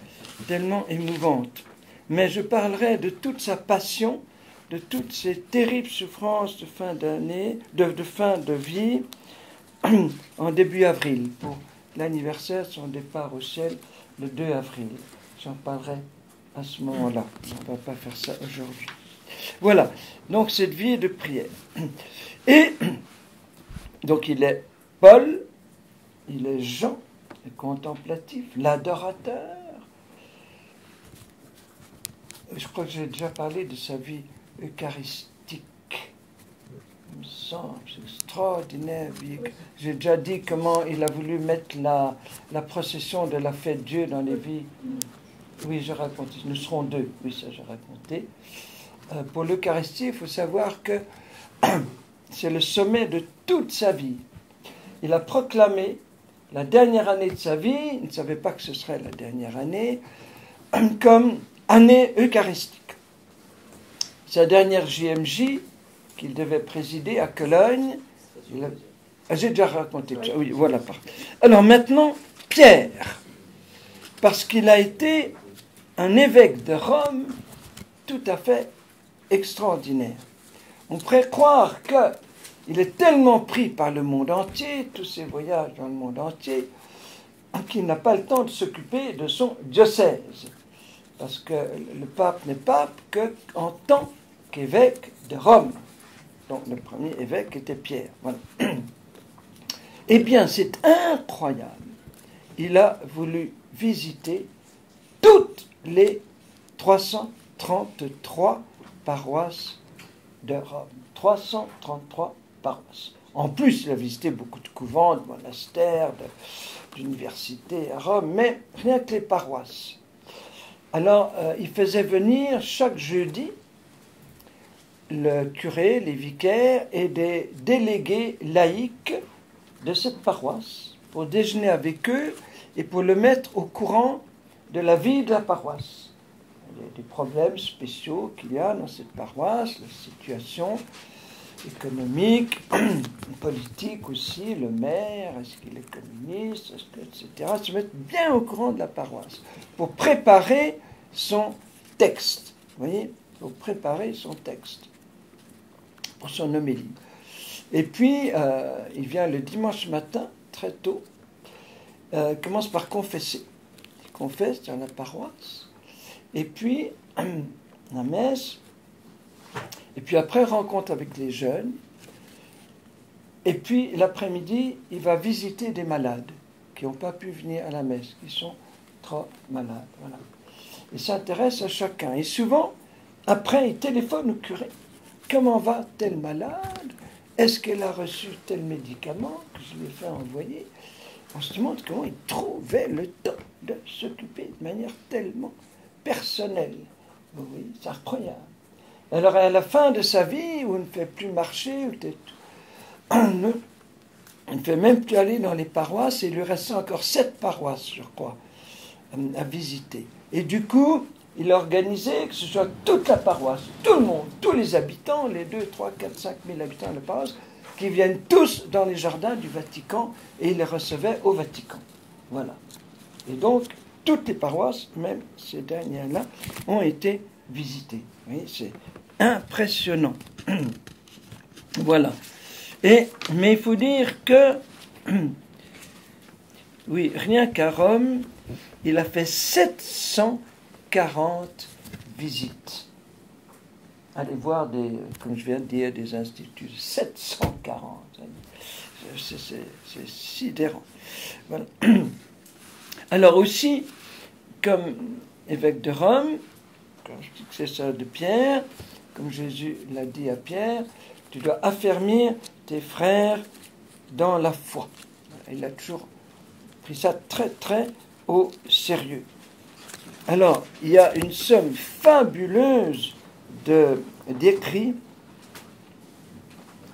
tellement émouvante. Mais je parlerai de toute sa passion, de toutes ces terribles souffrances de fin d'année, de fin de vie, en début avril, pour l'anniversaire de son départ au ciel, le 2 avril. J'en parlerai à ce moment-là. On ne va pas faire ça aujourd'hui. Voilà, donc cette vie de prière. Et donc il est Paul, il est Jean, le contemplatif, l'adorateur. Je crois que j'ai déjà parlé de sa vie eucharistique. Il me semble, c'est extraordinaire. J'ai déjà dit comment il a voulu mettre la procession de la fête Dieu dans les vies. Oui, j'ai raconté. Nous serons deux. Oui, ça j'ai raconté. Pour l'Eucharistie, il faut savoir que c'est le sommet de toute sa vie. Il a proclamé la dernière année de sa vie, il ne savait pas que ce serait la dernière année, comme année eucharistique. Sa dernière JMJ, qu'il devait présider à Cologne, j'ai déjà raconté ça. Oui, voilà. Alors maintenant, Pierre, parce qu'il a été un évêque de Rome tout à fait extraordinaire. On pourrait croire qu'il est tellement pris par le monde entier, tous ses voyages dans le monde entier, qu'il n'a pas le temps de s'occuper de son diocèse. Parce que le pape n'est pape qu'en tant qu'évêque de Rome. Donc le premier évêque était Pierre. Voilà. Eh bien, c'est incroyable. Il a voulu visiter toutes les 333 paroisses de Rome. 333 paroisses. En plus, il a visité beaucoup de couvents, de monastères, d'universités à Rome, mais rien que les paroisses. Alors, il faisait venir chaque jeudi le curé, les vicaires et des délégués laïcs de cette paroisse pour déjeuner avec eux et pour le mettre au courant de la vie de la paroisse. Des problèmes spéciaux qu'il y a dans cette paroisse, la situation économique, politique aussi, le maire, est-ce qu'il est communiste, etc. Se mettre bien au courant de la paroisse pour préparer son texte. Vous voyez, pour préparer son texte, pour son homélie. Et puis, il vient le dimanche matin, très tôt, commence par confesser. Il confesse dans la paroisse. Et puis, la messe. Et puis après, rencontre avec les jeunes. Et puis, l'après-midi, il va visiter des malades qui n'ont pas pu venir à la messe, qui sont trop malades. Voilà. Il s'intéresse à chacun. Et souvent, après, il téléphone au curé. Comment va tel malade? Est-ce qu'elle a reçu tel médicament que je lui ai fait envoyer? On se demande comment il trouvait le temps de s'occuper de manière tellement personnelle. Oui, c'est incroyable. Alors, à la fin de sa vie, où il ne fait plus marcher, il ne fait même plus aller dans les paroisses, et il lui restait encore 7 paroisses, je crois, à visiter. Et du coup, il a organisé que ce soit toute la paroisse, tout le monde, tous les habitants, les 2, 3, 4, 5 000 habitants de la paroisse, qui viennent tous dans les jardins du Vatican, et il les recevait au Vatican. Voilà. Et donc, toutes les paroisses, même ces dernières-là, ont été visitées. Oui, c'est impressionnant. Voilà. Mais il faut dire que, oui, rien qu'à Rome, il a fait 740 visites. Allez voir, comme je viens de dire, des instituts. 740. C'est sidérant. Voilà. Alors aussi, comme évêque de Rome, comme successeur de Pierre, comme Jésus l'a dit à Pierre, tu dois affermir tes frères dans la foi. Il a toujours pris ça très très au sérieux. Alors, il y a une somme fabuleuse d'écrits.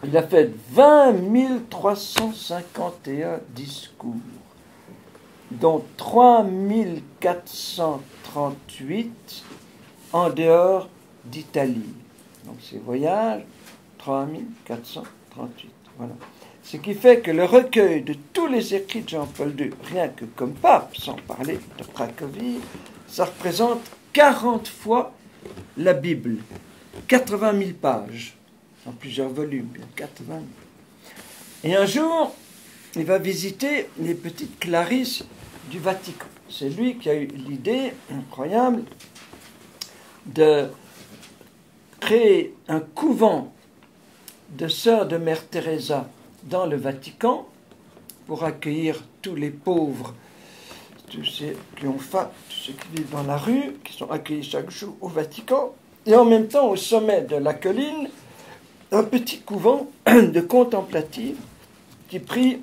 Il a fait 20 351 discours, dont 3 438 en dehors d'Italie. Donc ces voyages, 3 438. Voilà. Ce qui fait que le recueil de tous les écrits de Jean-Paul II, rien que comme pape, sans parler de Cracovie, ça représente 40 fois la Bible. 80 000 pages, en plusieurs volumes, 80 000. Et un jour, il va visiter les petites Clarisses du Vatican. C'est lui qui a eu l'idée incroyable de créer un couvent de sœurs de Mère Teresa dans le Vatican pour accueillir tous les pauvres, tous ceux qui ont faim, tous ceux qui vivent dans la rue, qui sont accueillis chaque jour au Vatican. Et en même temps, au sommet de la colline, un petit couvent de contemplatives qui prient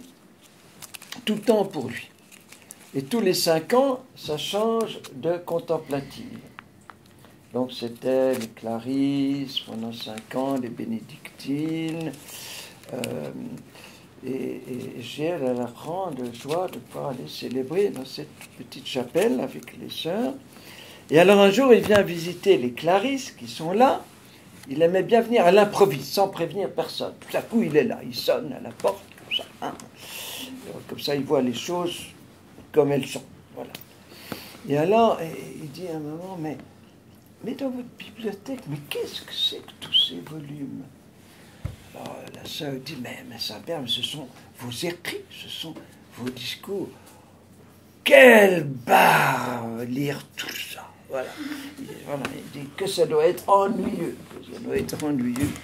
tout le temps pour lui. Et tous les 5 ans, ça change de contemplative. Donc c'était les Clarisses, pendant 5 ans, les Bénédictines. Et j'ai la grande joie de pouvoir aller célébrer dans cette petite chapelle avec les sœurs. Et alors un jour, il vient visiter les Clarisses qui sont là. Il aimait bien venir à l'improviste, sans prévenir personne. Tout à coup, il est là, il sonne à la porte, comme ça. Hein. Comme ça, il voit les choses comme elles sont. Voilà. Et alors, il dit à un moment, mais dans votre bibliothèque, mais qu'est-ce que c'est que tous ces volumes? Alors la sœur dit, mais Saint-Père, ce sont vos écrits, ce sont vos discours. Quelle barre lire tout ça. Voilà. Il dit que ça doit être ennuyeux,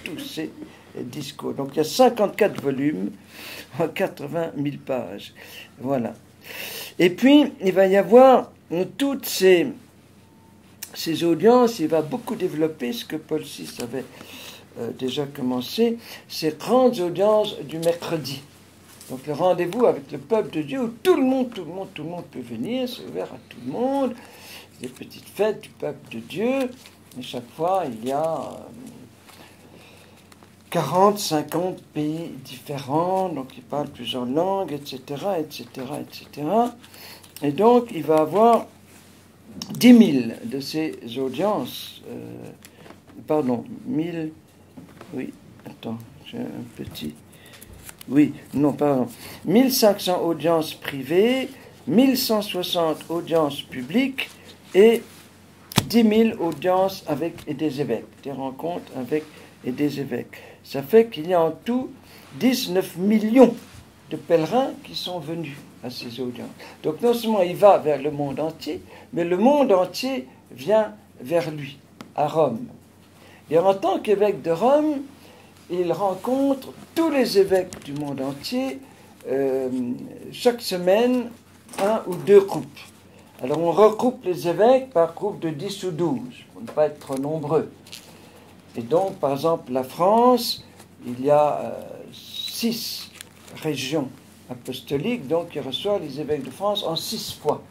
tous ces discours. Donc il y a 54 volumes en 80 000 pages. Voilà. Et puis, il va y avoir toutes ces audiences, il va beaucoup développer ce que Paul VI avait déjà commencé, ces grandes audiences du mercredi. Donc le rendez-vous avec le peuple de Dieu où tout le monde peut venir, c'est ouvert à tout le monde, des petites fêtes du peuple de Dieu, et chaque fois il y a 40, 50 pays différents, donc ils parlent plusieurs langues, etc., etc., etc. Et donc il va avoir 10 000 de ces audiences, 1000, oui, attends, j'ai un petit, oui, non, pardon, 1500 audiences privées, 1160 audiences publiques et 10 000 audiences avec des évêques, des rencontres avec des évêques. Ça fait qu'il y a en tout 19 millions de pèlerins qui sont venus à ces audiences. Donc non seulement il va vers le monde entier, mais le monde entier vient vers lui, à Rome. Et en tant qu'évêque de Rome, il rencontre tous les évêques du monde entier, chaque semaine, 1 ou 2 groupes. Alors on regroupe les évêques par groupe de 10 ou 12, pour ne pas être trop nombreux. Et donc, par exemple, la France, il y a 6 régions apostoliques, donc il reçoit les évêques de France en 6 fois,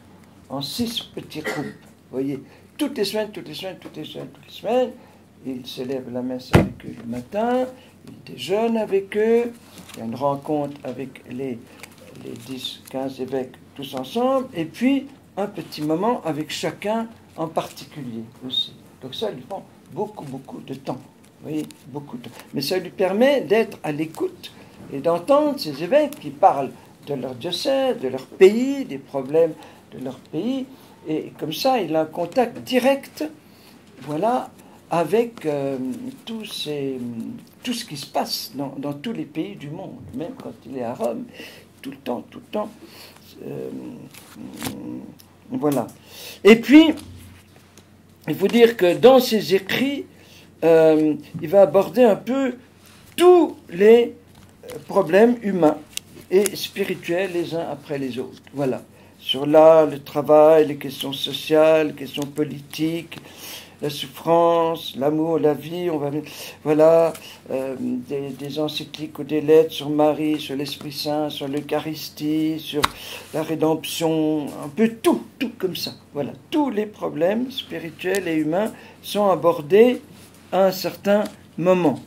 en 6 petits groupes. Vous voyez, toutes les semaines, il célèbre la messe avec eux le matin, il déjeune avec eux, il y a une rencontre avec les 10, 15 évêques tous ensemble, et puis un petit moment avec chacun en particulier aussi. Donc ça lui prend beaucoup de temps. Vous voyez, beaucoup de temps. Mais ça lui permet d'être à l'écoute et d'entendre ces évêques qui parlent de leur diocèse, de leur pays, des problèmes de leur pays, Et comme ça, il a un contact direct, voilà, avec tout ce qui se passe dans tous les pays du monde, même quand il est à Rome, tout le temps. Voilà. Et puis, il faut dire que dans ses écrits, il va aborder un peu tous les problèmes humains et spirituels les uns après les autres. Voilà. Sur l'art, le travail, les questions sociales, les questions politiques, la souffrance, l'amour, la vie, voilà, des encycliques ou des lettres sur Marie, sur l'Esprit Saint, sur l'Eucharistie, sur la rédemption, un peu tout comme ça. Voilà, tous les problèmes spirituels et humains sont abordés à un certain moment.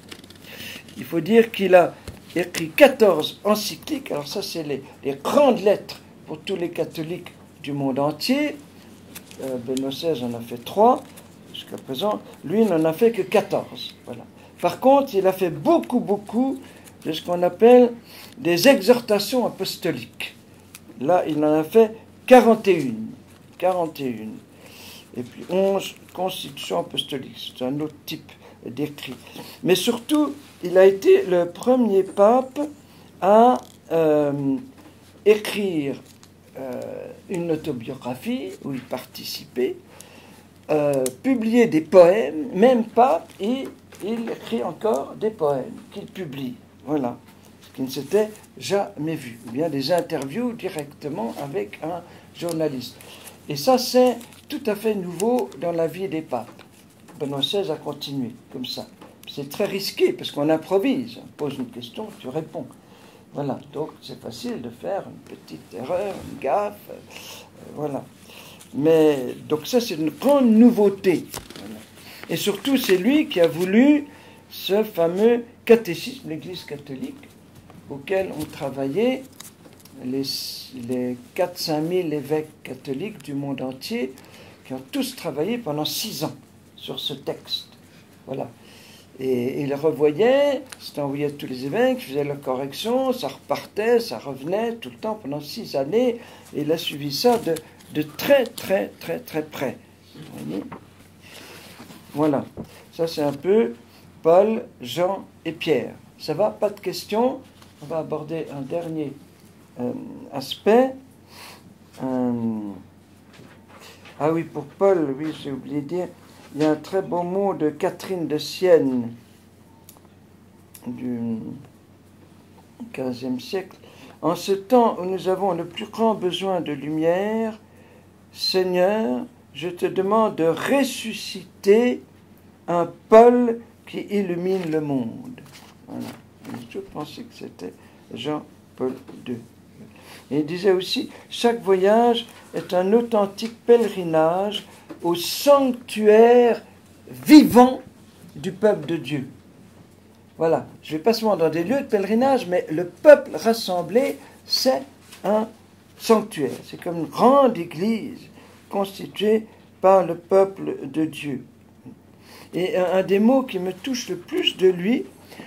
Il faut dire qu'il a écrit 14 encycliques, alors ça c'est les grandes lettres pour tous les catholiques du monde entier. Benoît XVI en a fait 3. Jusqu'à présent, lui n'en a fait que 14. Voilà. Par contre, il a fait beaucoup de ce qu'on appelle des exhortations apostoliques. Là, il en a fait 41. Et puis 11 constitutions apostoliques. C'est un autre type d'écrit. Mais surtout, il a été le premier pape à écrire une autobiographie où il participait, publier des poèmes, même pas, et il écrit encore des poèmes qu'il publie. Voilà, ce qui ne s'était jamais vu. Ou bien des interviews directement avec un journaliste. Et ça, c'est tout à fait nouveau dans la vie des papes. Benoît XVI a continué comme ça. C'est très risqué parce qu'on improvise. On pose une question, tu réponds. Voilà, donc c'est facile de faire une petite erreur, une gaffe. Voilà. Mais donc ça, c'est une grande nouveauté. Voilà. Et surtout, c'est lui qui a voulu ce fameux catéchisme de l'Église catholique auquel ont travaillé les 4-5 000 évêques catholiques du monde entier qui ont tous travaillé pendant 6 ans sur ce texte. Voilà. Et il revoyait, c'était envoyé à tous les évêques, ils faisaient leur correction, ça repartait, ça revenait tout le temps pendant 6 années, et il a suivi ça de très près. Vous voyez ? Voilà. Ça, c'est un peu Paul, Jean et Pierre. Ça va ? Pas de questions ? On va aborder un dernier aspect. Ah oui, pour Paul, oui, j'ai oublié de dire, il y a un très beau mot de Catherine de Sienne du XVe siècle. En ce temps où nous avons le plus grand besoin de lumière, Seigneur, je te demande de ressusciter un Paul qui illumine le monde. Voilà. Je pensais que c'était Jean-Paul II. Et il disait aussi, chaque voyage est un authentique pèlerinage au sanctuaire vivant du peuple de Dieu. Voilà, je ne vais pas seulement dans des lieux de pèlerinage, mais le peuple rassemblé, c'est un sanctuaire. C'est comme une grande église constituée par le peuple de Dieu. Et un des mots qui me touche le plus de lui,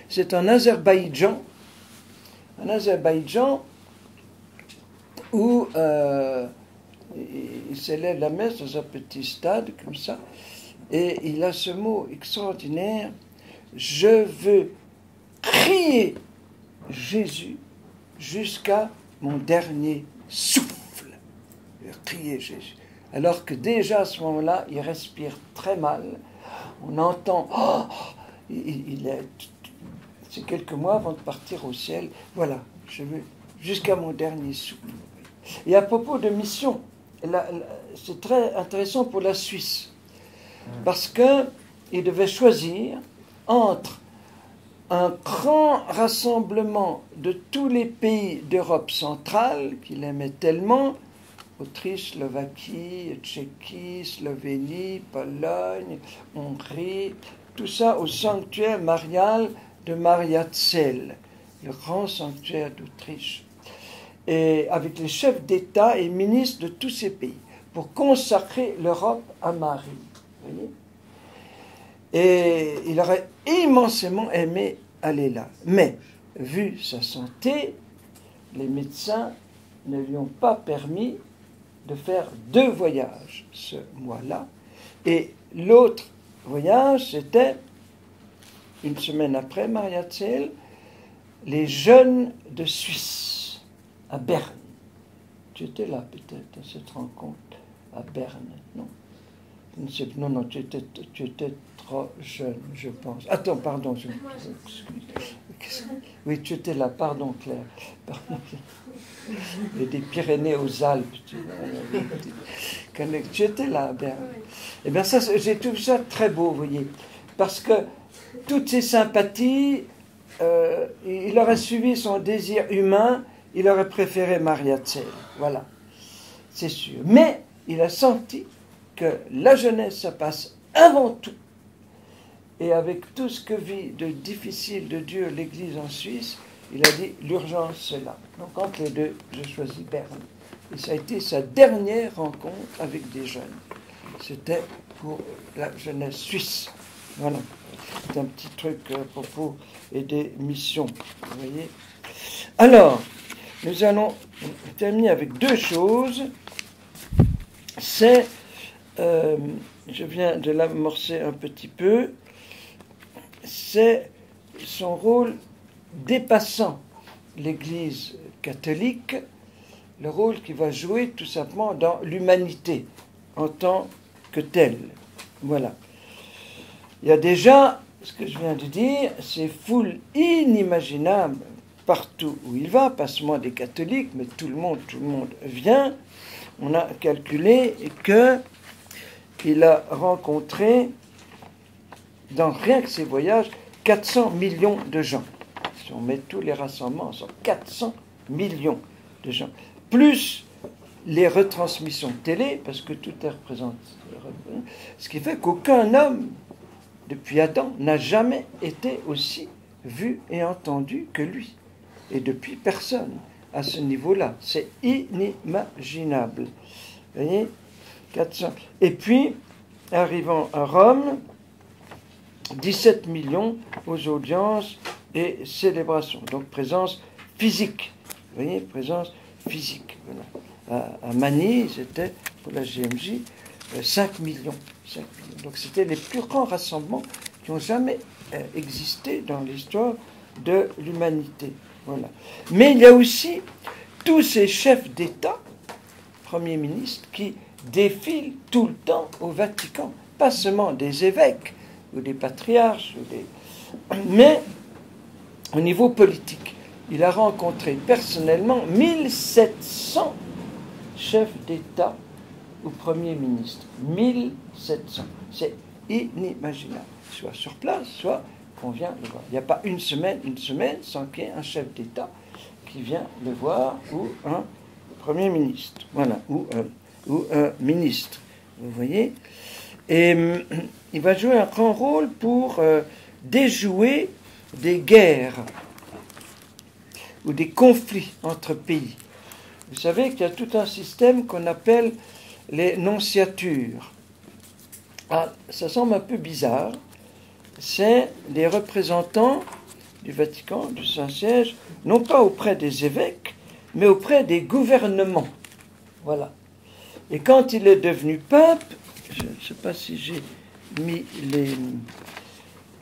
c'est en Azerbaïdjan. En Azerbaïdjan, où il s'élève la messe dans un petit stade comme ça, et il a ce mot extraordinaire, je veux crier Jésus jusqu'à mon dernier souffle. Je veux crier Jésus. Alors que déjà à ce moment-là, il respire très mal. On entend, c'est quelques mois avant de partir au ciel. Voilà, je veux jusqu'à mon dernier souffle. Et à propos de mission, c'est très intéressant pour la Suisse, parce qu'il devait choisir entre un grand rassemblement de tous les pays d'Europe centrale qu'il aimait tellement, Autriche, Slovaquie, Tchéquie, Slovénie, Pologne, Hongrie, tout ça au sanctuaire marial de Mariazell, le grand sanctuaire d'Autriche, et avec les chefs d'État et ministres de tous ces pays, pour consacrer l'Europe à Marie. Vous voyez ? Et il aurait immensément aimé aller là. Mais, vu sa santé, les médecins ne lui ont pas permis de faire 2 voyages ce mois-là. Et l'autre voyage, c'était, une semaine après Mariazell, les jeunes de Suisse, à Berne. Tu étais là peut-être à cette rencontre à Berne, non? Non, non, tu étais trop jeune, je pense. Attends, pardon, oui, tu étais là, pardon Claire. Pardon. Et des Pyrénées aux Alpes, tu étais là à Berne. Eh bien ça, j'ai trouvé ça très beau, vous voyez, parce que toutes ces sympathies, il aurait suivi son désir humain, il aurait préféré Mariazell, voilà, c'est sûr. Mais il a senti que la jeunesse, ça passe avant tout. Et avec tout ce que vit de difficile de dur l'Église en Suisse, il a dit l'urgence c'est là. Donc entre les deux, j'ai choisi Berne. Et ça a été sa dernière rencontre avec des jeunes. C'était pour la jeunesse suisse. Voilà. C'est un petit truc à propos et des missions. Vous voyez. Alors, nous allons terminer avec 2 choses. C'est, je viens de l'amorcer un petit peu, c'est son rôle dépassant l'Église catholique, le rôle qu'il va jouer tout simplement dans l'humanité en tant que telle. Voilà. Il y a déjà, ce que je viens de dire, ces foules inimaginables partout où il va, pas seulement des catholiques, mais tout le monde vient. On a calculé qu'il a rencontré, dans rien que ses voyages, 400 millions de gens. Si on met tous les rassemblements, c'est 400 millions de gens. Plus les retransmissions de télé, parce que tout est représenté. Ce qui fait qu'aucun homme, depuis Adam, n'a jamais été aussi vu et entendu que lui. Et depuis, personne à ce niveau-là. C'est inimaginable. Vous voyez, 400. Et puis, arrivant à Rome, 17 millions aux audiences et célébrations. Donc, présence physique. Vous voyez, présence physique. Voilà. À Manille, c'était, pour la GMJ, 5 millions. 5 millions. Donc, c'était les plus grands rassemblements qui ont jamais existé dans l'histoire de l'humanité. Voilà. Mais il y a aussi tous ces chefs d'État, premiers ministres, qui défilent tout le temps au Vatican. Pas seulement des évêques ou des patriarches, mais au niveau politique. Il a rencontré personnellement 1700 chefs d'État ou premiers ministres. 1700. C'est inimaginable. Soit sur place, soit qu'on vient le voir. Il n'y a pas une semaine sans qu'il y ait un chef d'État qui vient le voir, ou un Premier ministre, voilà, ou un ministre, vous voyez. Et il va jouer un grand rôle pour déjouer des guerres ou des conflits entre pays. Vous savez qu'il y a tout un système qu'on appelle les nonciatures. Ah, ça semble un peu bizarre. C'est des représentants du Vatican, du Saint-Siège, non pas auprès des évêques, mais auprès des gouvernements. Voilà. Et quand il est devenu pape, je ne sais pas si j'ai mis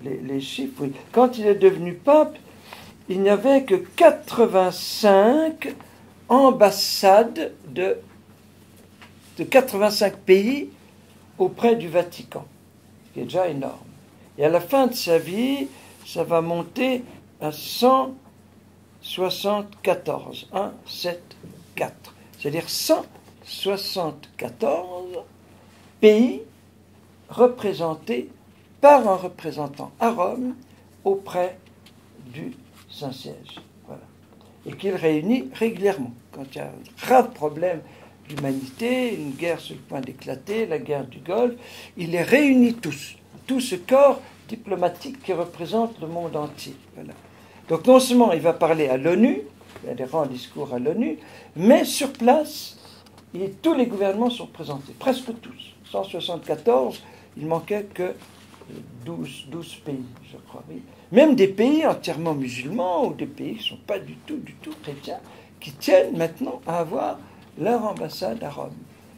les chiffres, oui. Quand il est devenu pape, il n'y avait que 85 ambassades de 85 pays auprès du Vatican, ce qui est déjà énorme. Et à la fin de sa vie, ça va monter à 174. 1, 7, 4. C'est-à-dire 174 pays représentés par un représentant à Rome auprès du Saint-Siège. Voilà. Et qu'il réunit régulièrement. Quand il y a un grave problème d'humanité, une guerre sur le point d'éclater, la guerre du Golfe, il les réunit tous. Tout ce corps diplomatique qui représente le monde entier. Voilà. Donc non seulement il va parler à l'ONU, il y a des grands discours à l'ONU, mais sur place, tous les gouvernements sont présentés, presque tous. 174, il manquait que 12 pays, je crois. Oui. Même des pays entièrement musulmans, ou des pays qui ne sont pas du tout chrétiens, qui tiennent maintenant à avoir leur ambassade à Rome.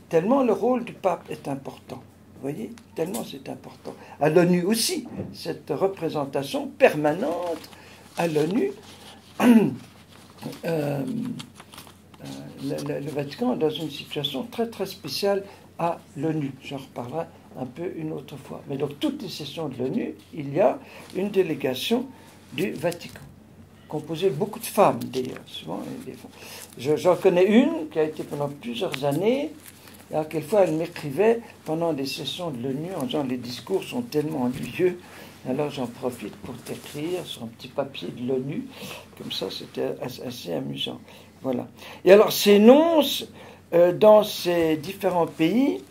tellement le rôle du pape est important. Vous voyez, tellement c'est important. À l'ONU aussi, cette représentation permanente à l'ONU, le Vatican est dans une situation très très spéciale à l'ONU. J'en reparlerai un peu une autre fois. Mais donc, toutes les sessions de l'ONU, il y a une délégation du Vatican, composée de beaucoup de femmes, d'ailleurs. Souvent, j'en connais une qui a été pendant plusieurs années. Et à quelquefois, elle m'écrivait pendant des sessions de l'ONU en disant « les discours sont tellement ennuyeux ». Alors, j'en profite pour t'écrire sur un petit papier de l'ONU. Comme ça, c'était assez amusant. Voilà. Et alors, ces nonces, dans ces différents pays,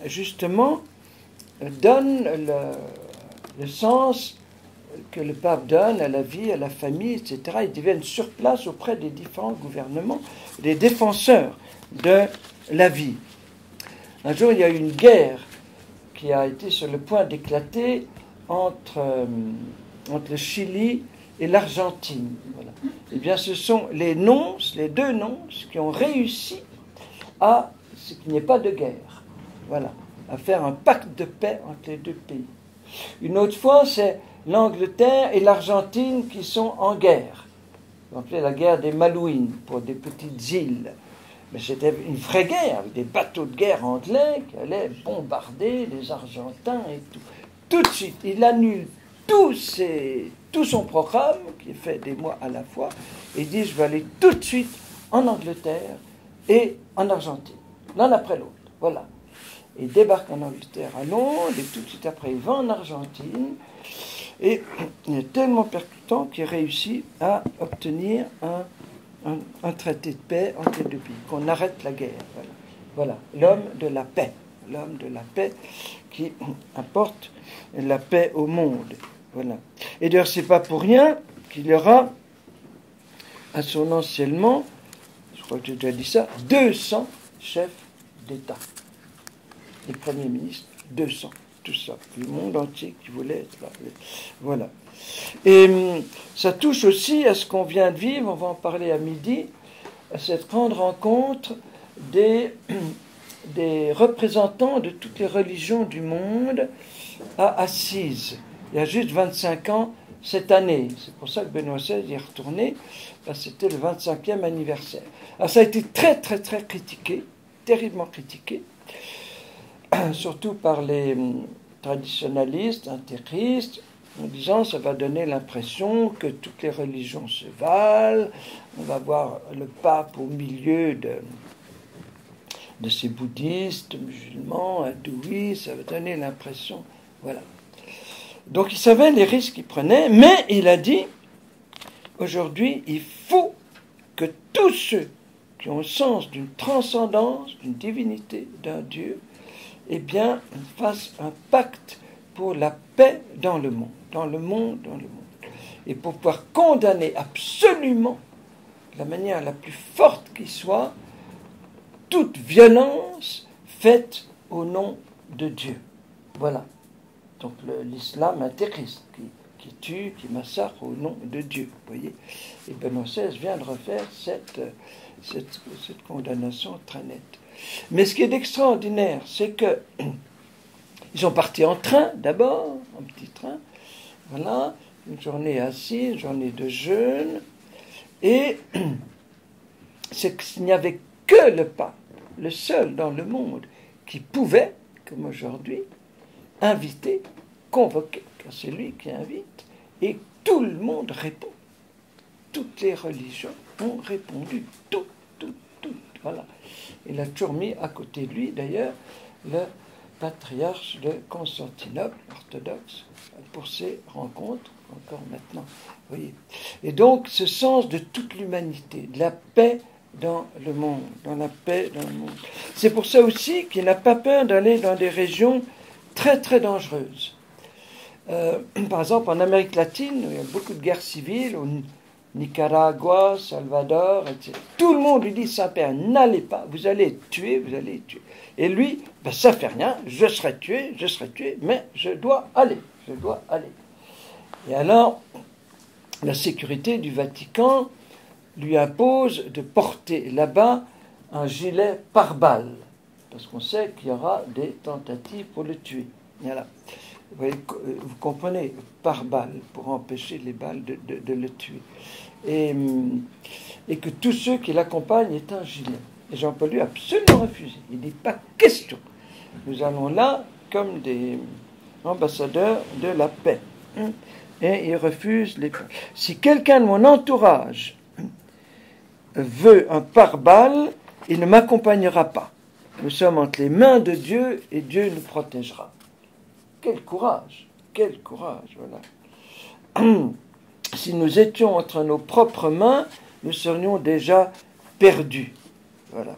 justement, donnent le sens que le pape donne à la vie, à la famille, etc. Ils deviennent sur place auprès des différents gouvernements, des défenseurs de la vie. Un jour, il y a eu une guerre qui a été sur le point d'éclater entre le Chili et l'Argentine. Voilà. Eh bien, ce sont les nonces, les deux nonces, qui ont réussi à ce qu'il n'y ait pas de guerre. Voilà. À faire un pacte de paix entre les deux pays. Une autre fois, c'est l'Angleterre et l'Argentine qui sont en guerre. On appelait la guerre des Malouines, pour des petites îles. Mais c'était une vraie guerre, avec des bateaux de guerre anglais qui allaient bombarder les Argentins et tout. Tout de suite, il annule tout son programme, qui est fait des mois à la fois, et dit, je vais aller tout de suite en Angleterre et en Argentine, l'un après l'autre. Voilà. Il débarque en Angleterre à Londres, et tout de suite après, il va en Argentine, et il est tellement percutant qu'il réussit à obtenir un traité de paix entre les deux pays, qu'on arrête la guerre. Voilà. L'homme de la paix. L'homme de la paix qui apporte la paix au monde. Voilà. Et d'ailleurs, c'est pas pour rien qu'il y aura à son enseignement, je crois que j'ai déjà dit ça, 200 chefs d'État. Les premiers ministres, 200. Tout ça. Le monde entier qui voulait être là. Voilà. Et ça touche aussi à ce qu'on vient de vivre, on va en parler à midi, à cette grande rencontre des représentants de toutes les religions du monde à Assise. Il y a juste 25 ans cette année. C'est pour ça que Benoît XVI y est retourné, parce que c'était le 25e anniversaire. Alors ça a été très très très critiqué, terriblement critiqué, surtout par les traditionalistes, intégristes, en disant ça va donner l'impression que toutes les religions se valent, on va voir le pape au milieu de ces bouddhistes, musulmans, hindouistes, ça va donner l'impression, voilà. Donc il savait les risques qu'il prenait, mais il a dit, aujourd'hui, il faut que tous ceux qui ont le sens d'une transcendance, d'une divinité, d'un Dieu, eh bien, fassent un pacte pour la paix dans le monde, dans le monde. Et pour pouvoir condamner absolument, de la manière la plus forte qui soit, toute violence faite au nom de Dieu. Voilà. Donc l'islam intégriste qui tue, qui massacre au nom de Dieu. Vous voyez. Et Benoît XVI vient de refaire cette condamnation très nette. Mais ce qui est extraordinaire, c'est que ils sont partis en train d'abord, en petit train, voilà, une journée assise, une journée de jeûne, et c'est qu'il n'y avait que le pape, le seul dans le monde, qui pouvait, comme aujourd'hui, inviter, convoquer, car c'est lui qui invite, et tout le monde répond. Toutes les religions ont répondu, tout, voilà. Il a toujours mis à côté de lui, d'ailleurs, le patriarche de Constantinople, orthodoxe, pour ces rencontres, encore maintenant. Vous voyez. Et donc, ce sens de toute l'humanité, de la paix dans le monde, dans la paix dans le monde. C'est pour ça aussi qu'il n'a pas peur d'aller dans des régions très, très dangereuses. Par exemple, en Amérique latine, il y a beaucoup de guerres civiles, au Nicaragua, Salvador, etc. Tout le monde lui dit, Saint-Père, n'allez pas, vous allez être tué, vous allez être tué. Et lui, ben, ça fait rien, je serai tué, mais je dois aller. Et alors, la sécurité du Vatican lui impose de porter là-bas un gilet pare-balles, parce qu'on sait qu'il y aura des tentatives pour le tuer. Voilà. Vous comprenez, pare-balles, pour empêcher les balles de le tuer. Et que tous ceux qui l'accompagnent aient un gilet. Et Jean-Paul lui a absolument refusé. Il dit pas question. Nous allons là comme des ambassadeurs de la paix. Et il refuse les... Si quelqu'un de mon entourage veut un pare-balles, il ne m'accompagnera pas. Nous sommes entre les mains de Dieu et Dieu nous protégera. Quel courage, voilà. Si nous étions entre nos propres mains, nous serions déjà perdus. Voilà.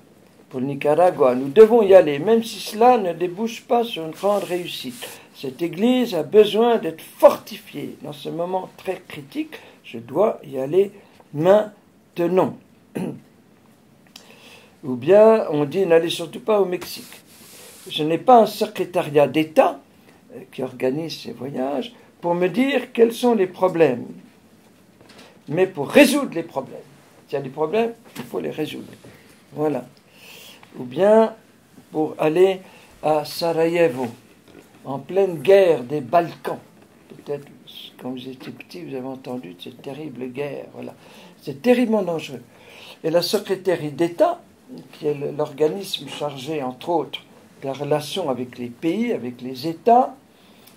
Pour le Nicaragua, nous devons y aller, même si cela ne débouche pas sur une grande réussite. Cette Église a besoin d'être fortifiée. Dans ce moment très critique, je dois y aller maintenant. Ou bien, on dit, n'allez surtout pas au Mexique. Je n'ai pas un secrétariat d'État qui organise ces voyages pour me dire quels sont les problèmes, mais pour résoudre les problèmes. S'il y a des problèmes, il faut les résoudre. Voilà. Ou bien pour aller à Sarajevo, en pleine guerre des Balkans. Peut-être, quand vous étiez petit, vous avez entendu de cette terrible guerre. Voilà. C'est terriblement dangereux. Et la secrétaire d'État, qui est l'organisme chargé, entre autres, de la relation avec les pays, avec les États,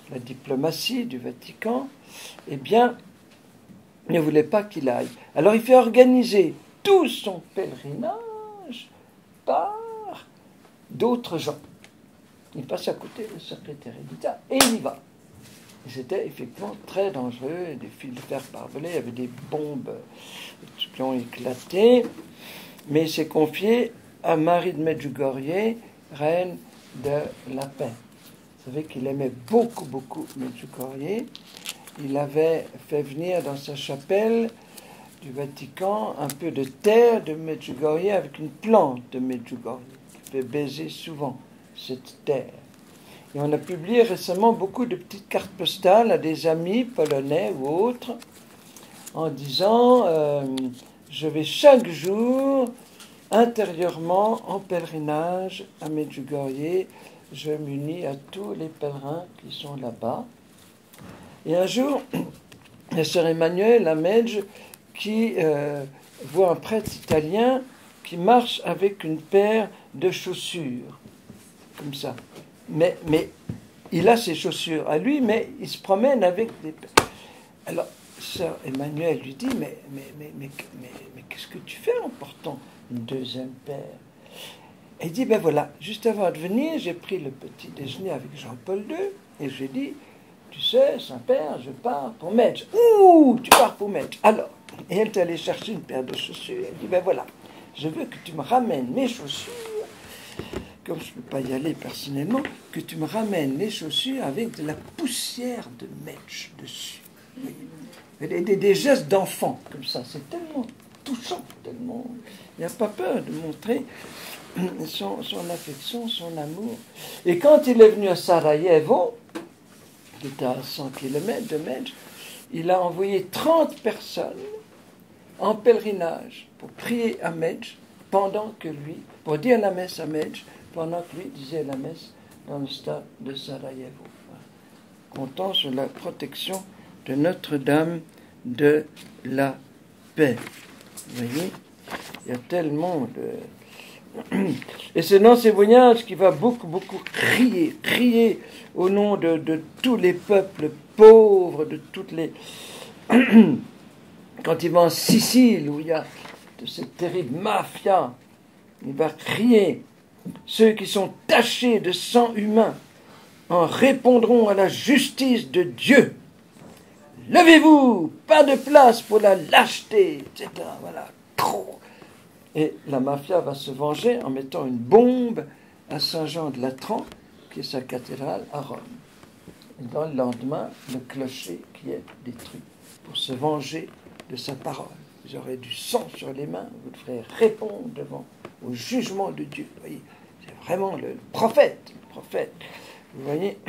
la diplomatie du Vatican, eh bien, ne voulait pas qu'il aille. Alors il fait organiser tout son pèlerinage par d'autres gens. Il passe à côté de secrétaire d'État et il y va. Et c'était effectivement très dangereux, des fils de fer barbelés, il y avait des bombes qui ont éclaté, mais il s'est confié à Marie de Medjugorje, reine de la paix. Vous savez qu'il aimait beaucoup Medjugorje. Il avait fait venir dans sa chapelle du Vatican un peu de terre de Medjugorje avec une plante de Medjugorje qui fait baiser souvent cette terre. Et on a publié récemment beaucoup de petites cartes postales à des amis polonais ou autres en disant je vais chaque jour intérieurement en pèlerinage à Medjugorje. Je m'unis à tous les pèlerins qui sont là-bas. Et un jour, la sœur Emmanuelle à Medj qui voit un prêtre italien qui marche avec une paire de chaussures, comme ça. Mais il a ses chaussures à lui, mais il se promène avec des... Alors, sœur Emmanuelle lui dit, mais qu'est-ce que tu fais en portant une deuxième paire? Elle dit, ben voilà, juste avant de venir, j'ai pris le petit déjeuner avec Jean-Paul II, et je lui ai dit, tu sais, Saint-Père, je pars pour Medj. Ouh, tu pars pour Medj. Alors, et elle est allée chercher une paire de chaussures. Elle dit, ben voilà, je veux que tu me ramènes mes chaussures, comme je ne peux pas y aller personnellement, que tu me ramènes les chaussures avec de la poussière de Medj dessus. Des gestes d'enfant, comme ça, c'est tellement touchant, tellement... Il n'a pas peur de montrer son affection, son amour. Et quand il est venu à Sarajevo, qui était à 100 km de Medj, il a envoyé 30 personnes en pèlerinage pour prier à Medj pendant que lui, pour dire la messe à Medj, pendant que lui disait la messe dans le stade de Sarajevo. Comptant sur la protection de Notre-Dame de la paix. Vous voyez, il y a tellement de... Et c'est dans ces voyages qu'il va beaucoup crier au nom de tous les peuples pauvres, de toutes les... Quand il va en Sicile, où il y a de cette terrible mafia, il va crier, ceux qui sont tachés de sang humain en répondront à la justice de Dieu. Levez-vous, pas de place pour la lâcheté, etc. Voilà. Et la mafia va se venger en mettant une bombe à Saint-Jean-de-Latran, qui est sa cathédrale à Rome. Et dans le lendemain, le clocher qui est détruit, pour se venger de sa parole. Vous aurez du sang sur les mains, vous devrez répondre au jugement de Dieu. Vous voyez, c'est vraiment le prophète. Vous voyez,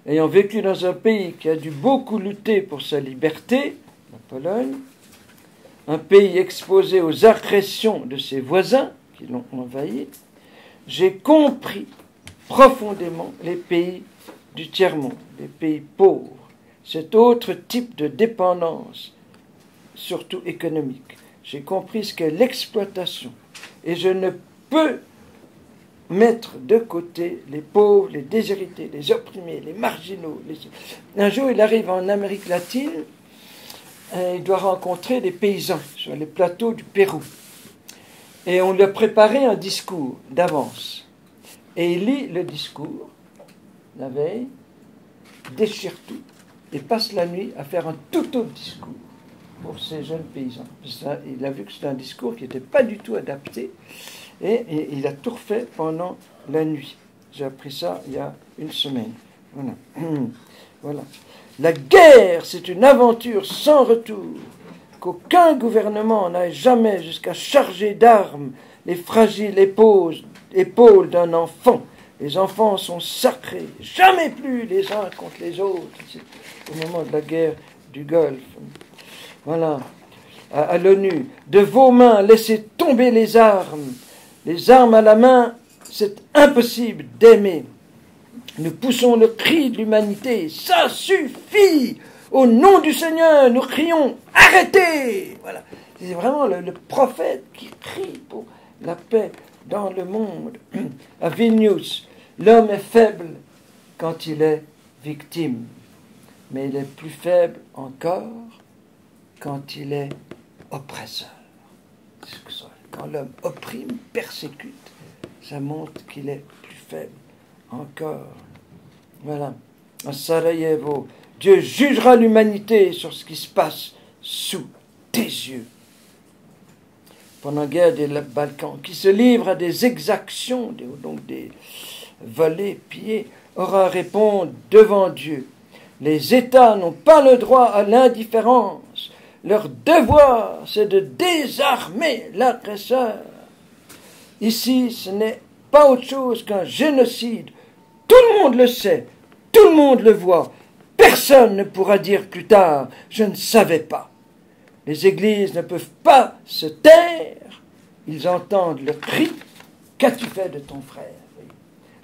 ayant vécu dans un pays qui a dû beaucoup lutter pour sa liberté, la Pologne, un pays exposé aux agressions de ses voisins qui l'ont envahi, j'ai compris profondément les pays du tiers-monde, les pays pauvres, cet autre type de dépendance, surtout économique. J'ai compris ce qu'est l'exploitation et je ne peux mettre de côté les pauvres, les déshérités, les opprimés, les marginaux. Un jour, il arrive en Amérique latine et il doit rencontrer des paysans sur les plateaux du Pérou. Et on lui a préparé un discours d'avance. Et il lit le discours la veille, déchire tout et passe la nuit à faire un tout autre discours pour ces jeunes paysans. Il a vu que c'était un discours qui n'était pas du tout adapté et il a tout refait pendant la nuit. J'ai appris ça il y a une semaine. Voilà. Voilà. La guerre, c'est une aventure sans retour, qu'aucun gouvernement n'aille jamais jusqu'à charger d'armes les fragiles épaules d'un enfant. Les enfants sont sacrés, jamais plus les uns contre les autres. C'est au moment de la guerre du Golfe. Voilà. À l'ONU, de vos mains, laissez tomber les armes à la main, c'est impossible d'aimer. Nous poussons le cri de l'humanité, ça suffit. Au nom du Seigneur, nous crions, arrêtez. Voilà. C'est vraiment le prophète qui crie pour la paix dans le monde. À Vilnius, l'homme est faible quand il est victime, mais il est plus faible encore quand il est oppresseur. Quand l'homme opprime, persécute, ça montre qu'il est plus faible encore. Voilà. À Sarajevo, Dieu jugera l'humanité sur ce qui se passe sous tes yeux. Pendant la guerre des Balkans, qui se livre à des exactions, donc des volées, pillées, aura à répondre devant Dieu. Les États n'ont pas le droit à l'indifférence. Leur devoir, c'est de désarmer l'agresseur. Ici, ce n'est pas autre chose qu'un génocide. Tout le monde le sait, tout le monde le voit. Personne ne pourra dire plus tard « je ne savais pas ». Les églises ne peuvent pas se taire. Ils entendent le cri « qu'as-tu fait de ton frère ?»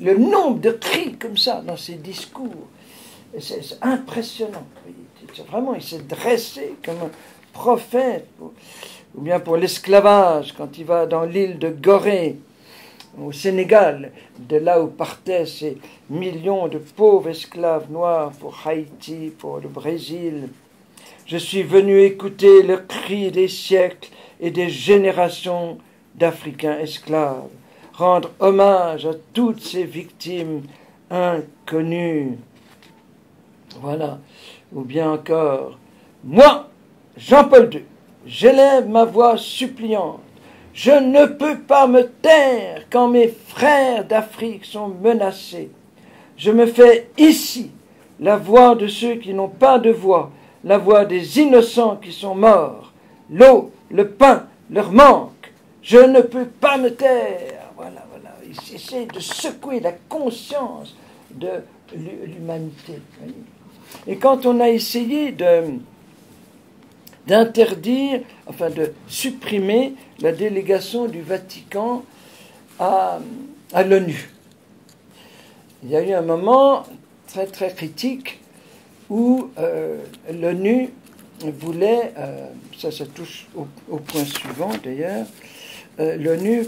Le nombre de cris comme ça dans ces discours, c'est impressionnant. Vraiment, il s'est dressé comme un prophète. Ou bien pour l'esclavage, quand il va dans l'île de Gorée, au Sénégal, de là où partaient ces millions de pauvres esclaves noirs pour Haïti, pour le Brésil. Je suis venu écouter le cri des siècles et des générations d'Africains esclaves, rendre hommage à toutes ces victimes inconnues. Voilà. Ou bien encore, moi, Jean-Paul II, j'élève ma voix suppliante. Je ne peux pas me taire quand mes frères d'Afrique sont menacés. Je me fais ici la voix de ceux qui n'ont pas de voix, la voix des innocents qui sont morts. L'eau, le pain leur manque. Je ne peux pas me taire. Voilà. Il essaie de secouer la conscience de l'humanité. Et quand on a essayé d'interdire, enfin de supprimer la délégation du Vatican à l'ONU, il y a eu un moment très très critique où l'ONU voulait, ça touche au point suivant d'ailleurs, l'ONU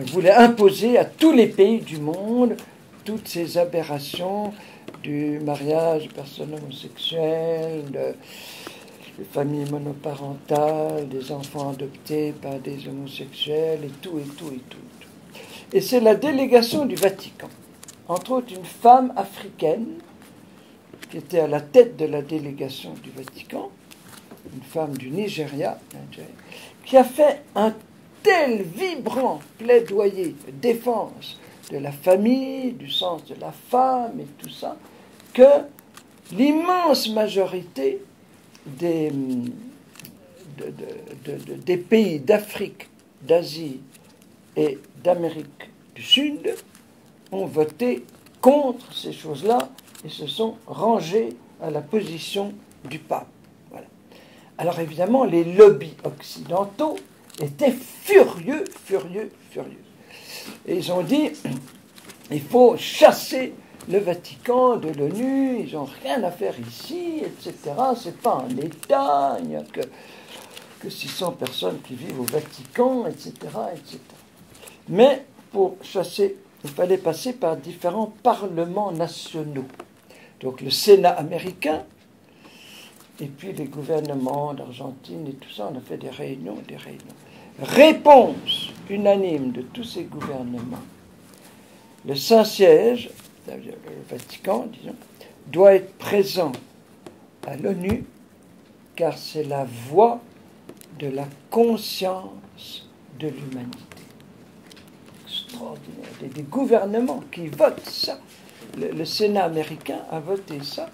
voulait imposer à tous les pays du monde toutes ces aberrations du mariage de personnes homosexuelles, des familles monoparentales, des enfants adoptés par des homosexuels, et tout. Et c'est la délégation du Vatican, entre autres une femme africaine, qui était à la tête de la délégation du Vatican, une femme du Nigeria, qui a fait un tel vibrant plaidoyer de défense de la famille, du sens de la femme et tout ça, que l'immense majorité des pays d'Afrique, d'Asie et d'Amérique du Sud ont voté contre ces choses-là et se sont rangés à la position du pape. Voilà. Alors évidemment, les lobbies occidentaux étaient furieux. Et ils ont dit, il faut chasser le Vatican de l'ONU, ils n'ont rien à faire ici, etc. C'est pas un État, il n'y a que 600 personnes qui vivent au Vatican, etc., etc. Mais pour chasser, il fallait passer par différents parlements nationaux. Donc le Sénat américain, et puis les gouvernements d'Argentine et tout ça, on a fait des réunions. Réponse unanime de tous ces gouvernements. Le Saint-Siège, c'est-à-dire le Vatican, disons, doit être présent à l'ONU, car c'est la voix de la conscience de l'humanité. Extraordinaire. Il y a des gouvernements qui votent ça. Le Sénat américain a voté ça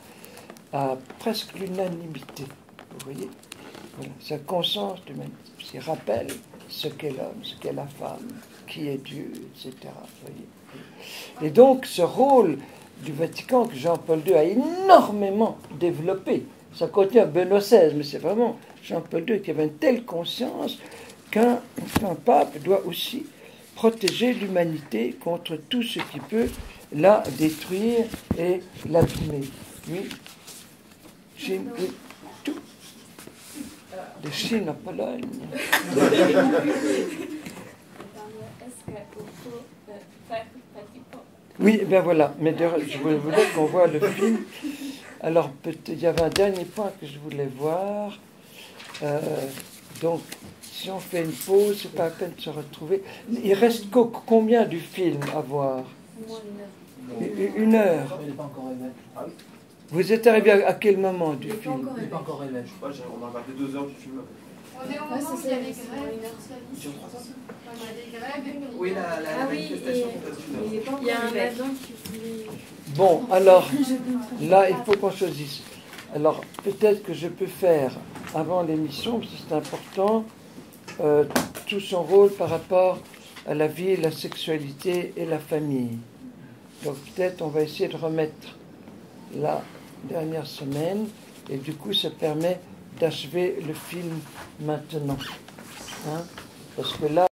à presque l'unanimité. Vous voyez, voilà, sa conscience de l'humanité. Il rappelle ce qu'est l'homme, ce qu'est la femme, qui est Dieu, etc. Vous voyez. Et donc, ce rôle du Vatican que Jean-Paul II a énormément développé, ça continue à Benoît XVI, mais c'est vraiment Jean-Paul II qui avait une telle conscience qu'un pape doit aussi protéger l'humanité contre tout ce qui peut la détruire et l'abîmer. Lui, Chine, tout. De Chine à Pologne. Oui, bien voilà. Mais je voulais qu'on voit le film. Alors, il y avait un dernier point que je voulais voir. Donc, si on fait une pause, c'est pas la peine de se retrouver. Il reste combien du film à voir? 1 heure. Il n'est pas encore arrivé. Ah oui. Vous êtes arrivé à quel moment du film? Il n'est pas encore arrivé. Je sais pas, on a regardé 2 heures du film. On est au moment où il y a des grèves. Sur 3 heures. Il y a des grèves. Oui, la manifestation Il y a un avion qui voulait... Bon, alors, là, il faut qu'on choisisse. Alors, peut-être que je peux faire, avant l'émission, parce que c'est important, tout son rôle par rapport à la vie, la sexualité et la famille. Donc, peut-être on va essayer de remettre la dernière semaine, et du coup, ça permet d'achever le film maintenant. Hein? Parce que là,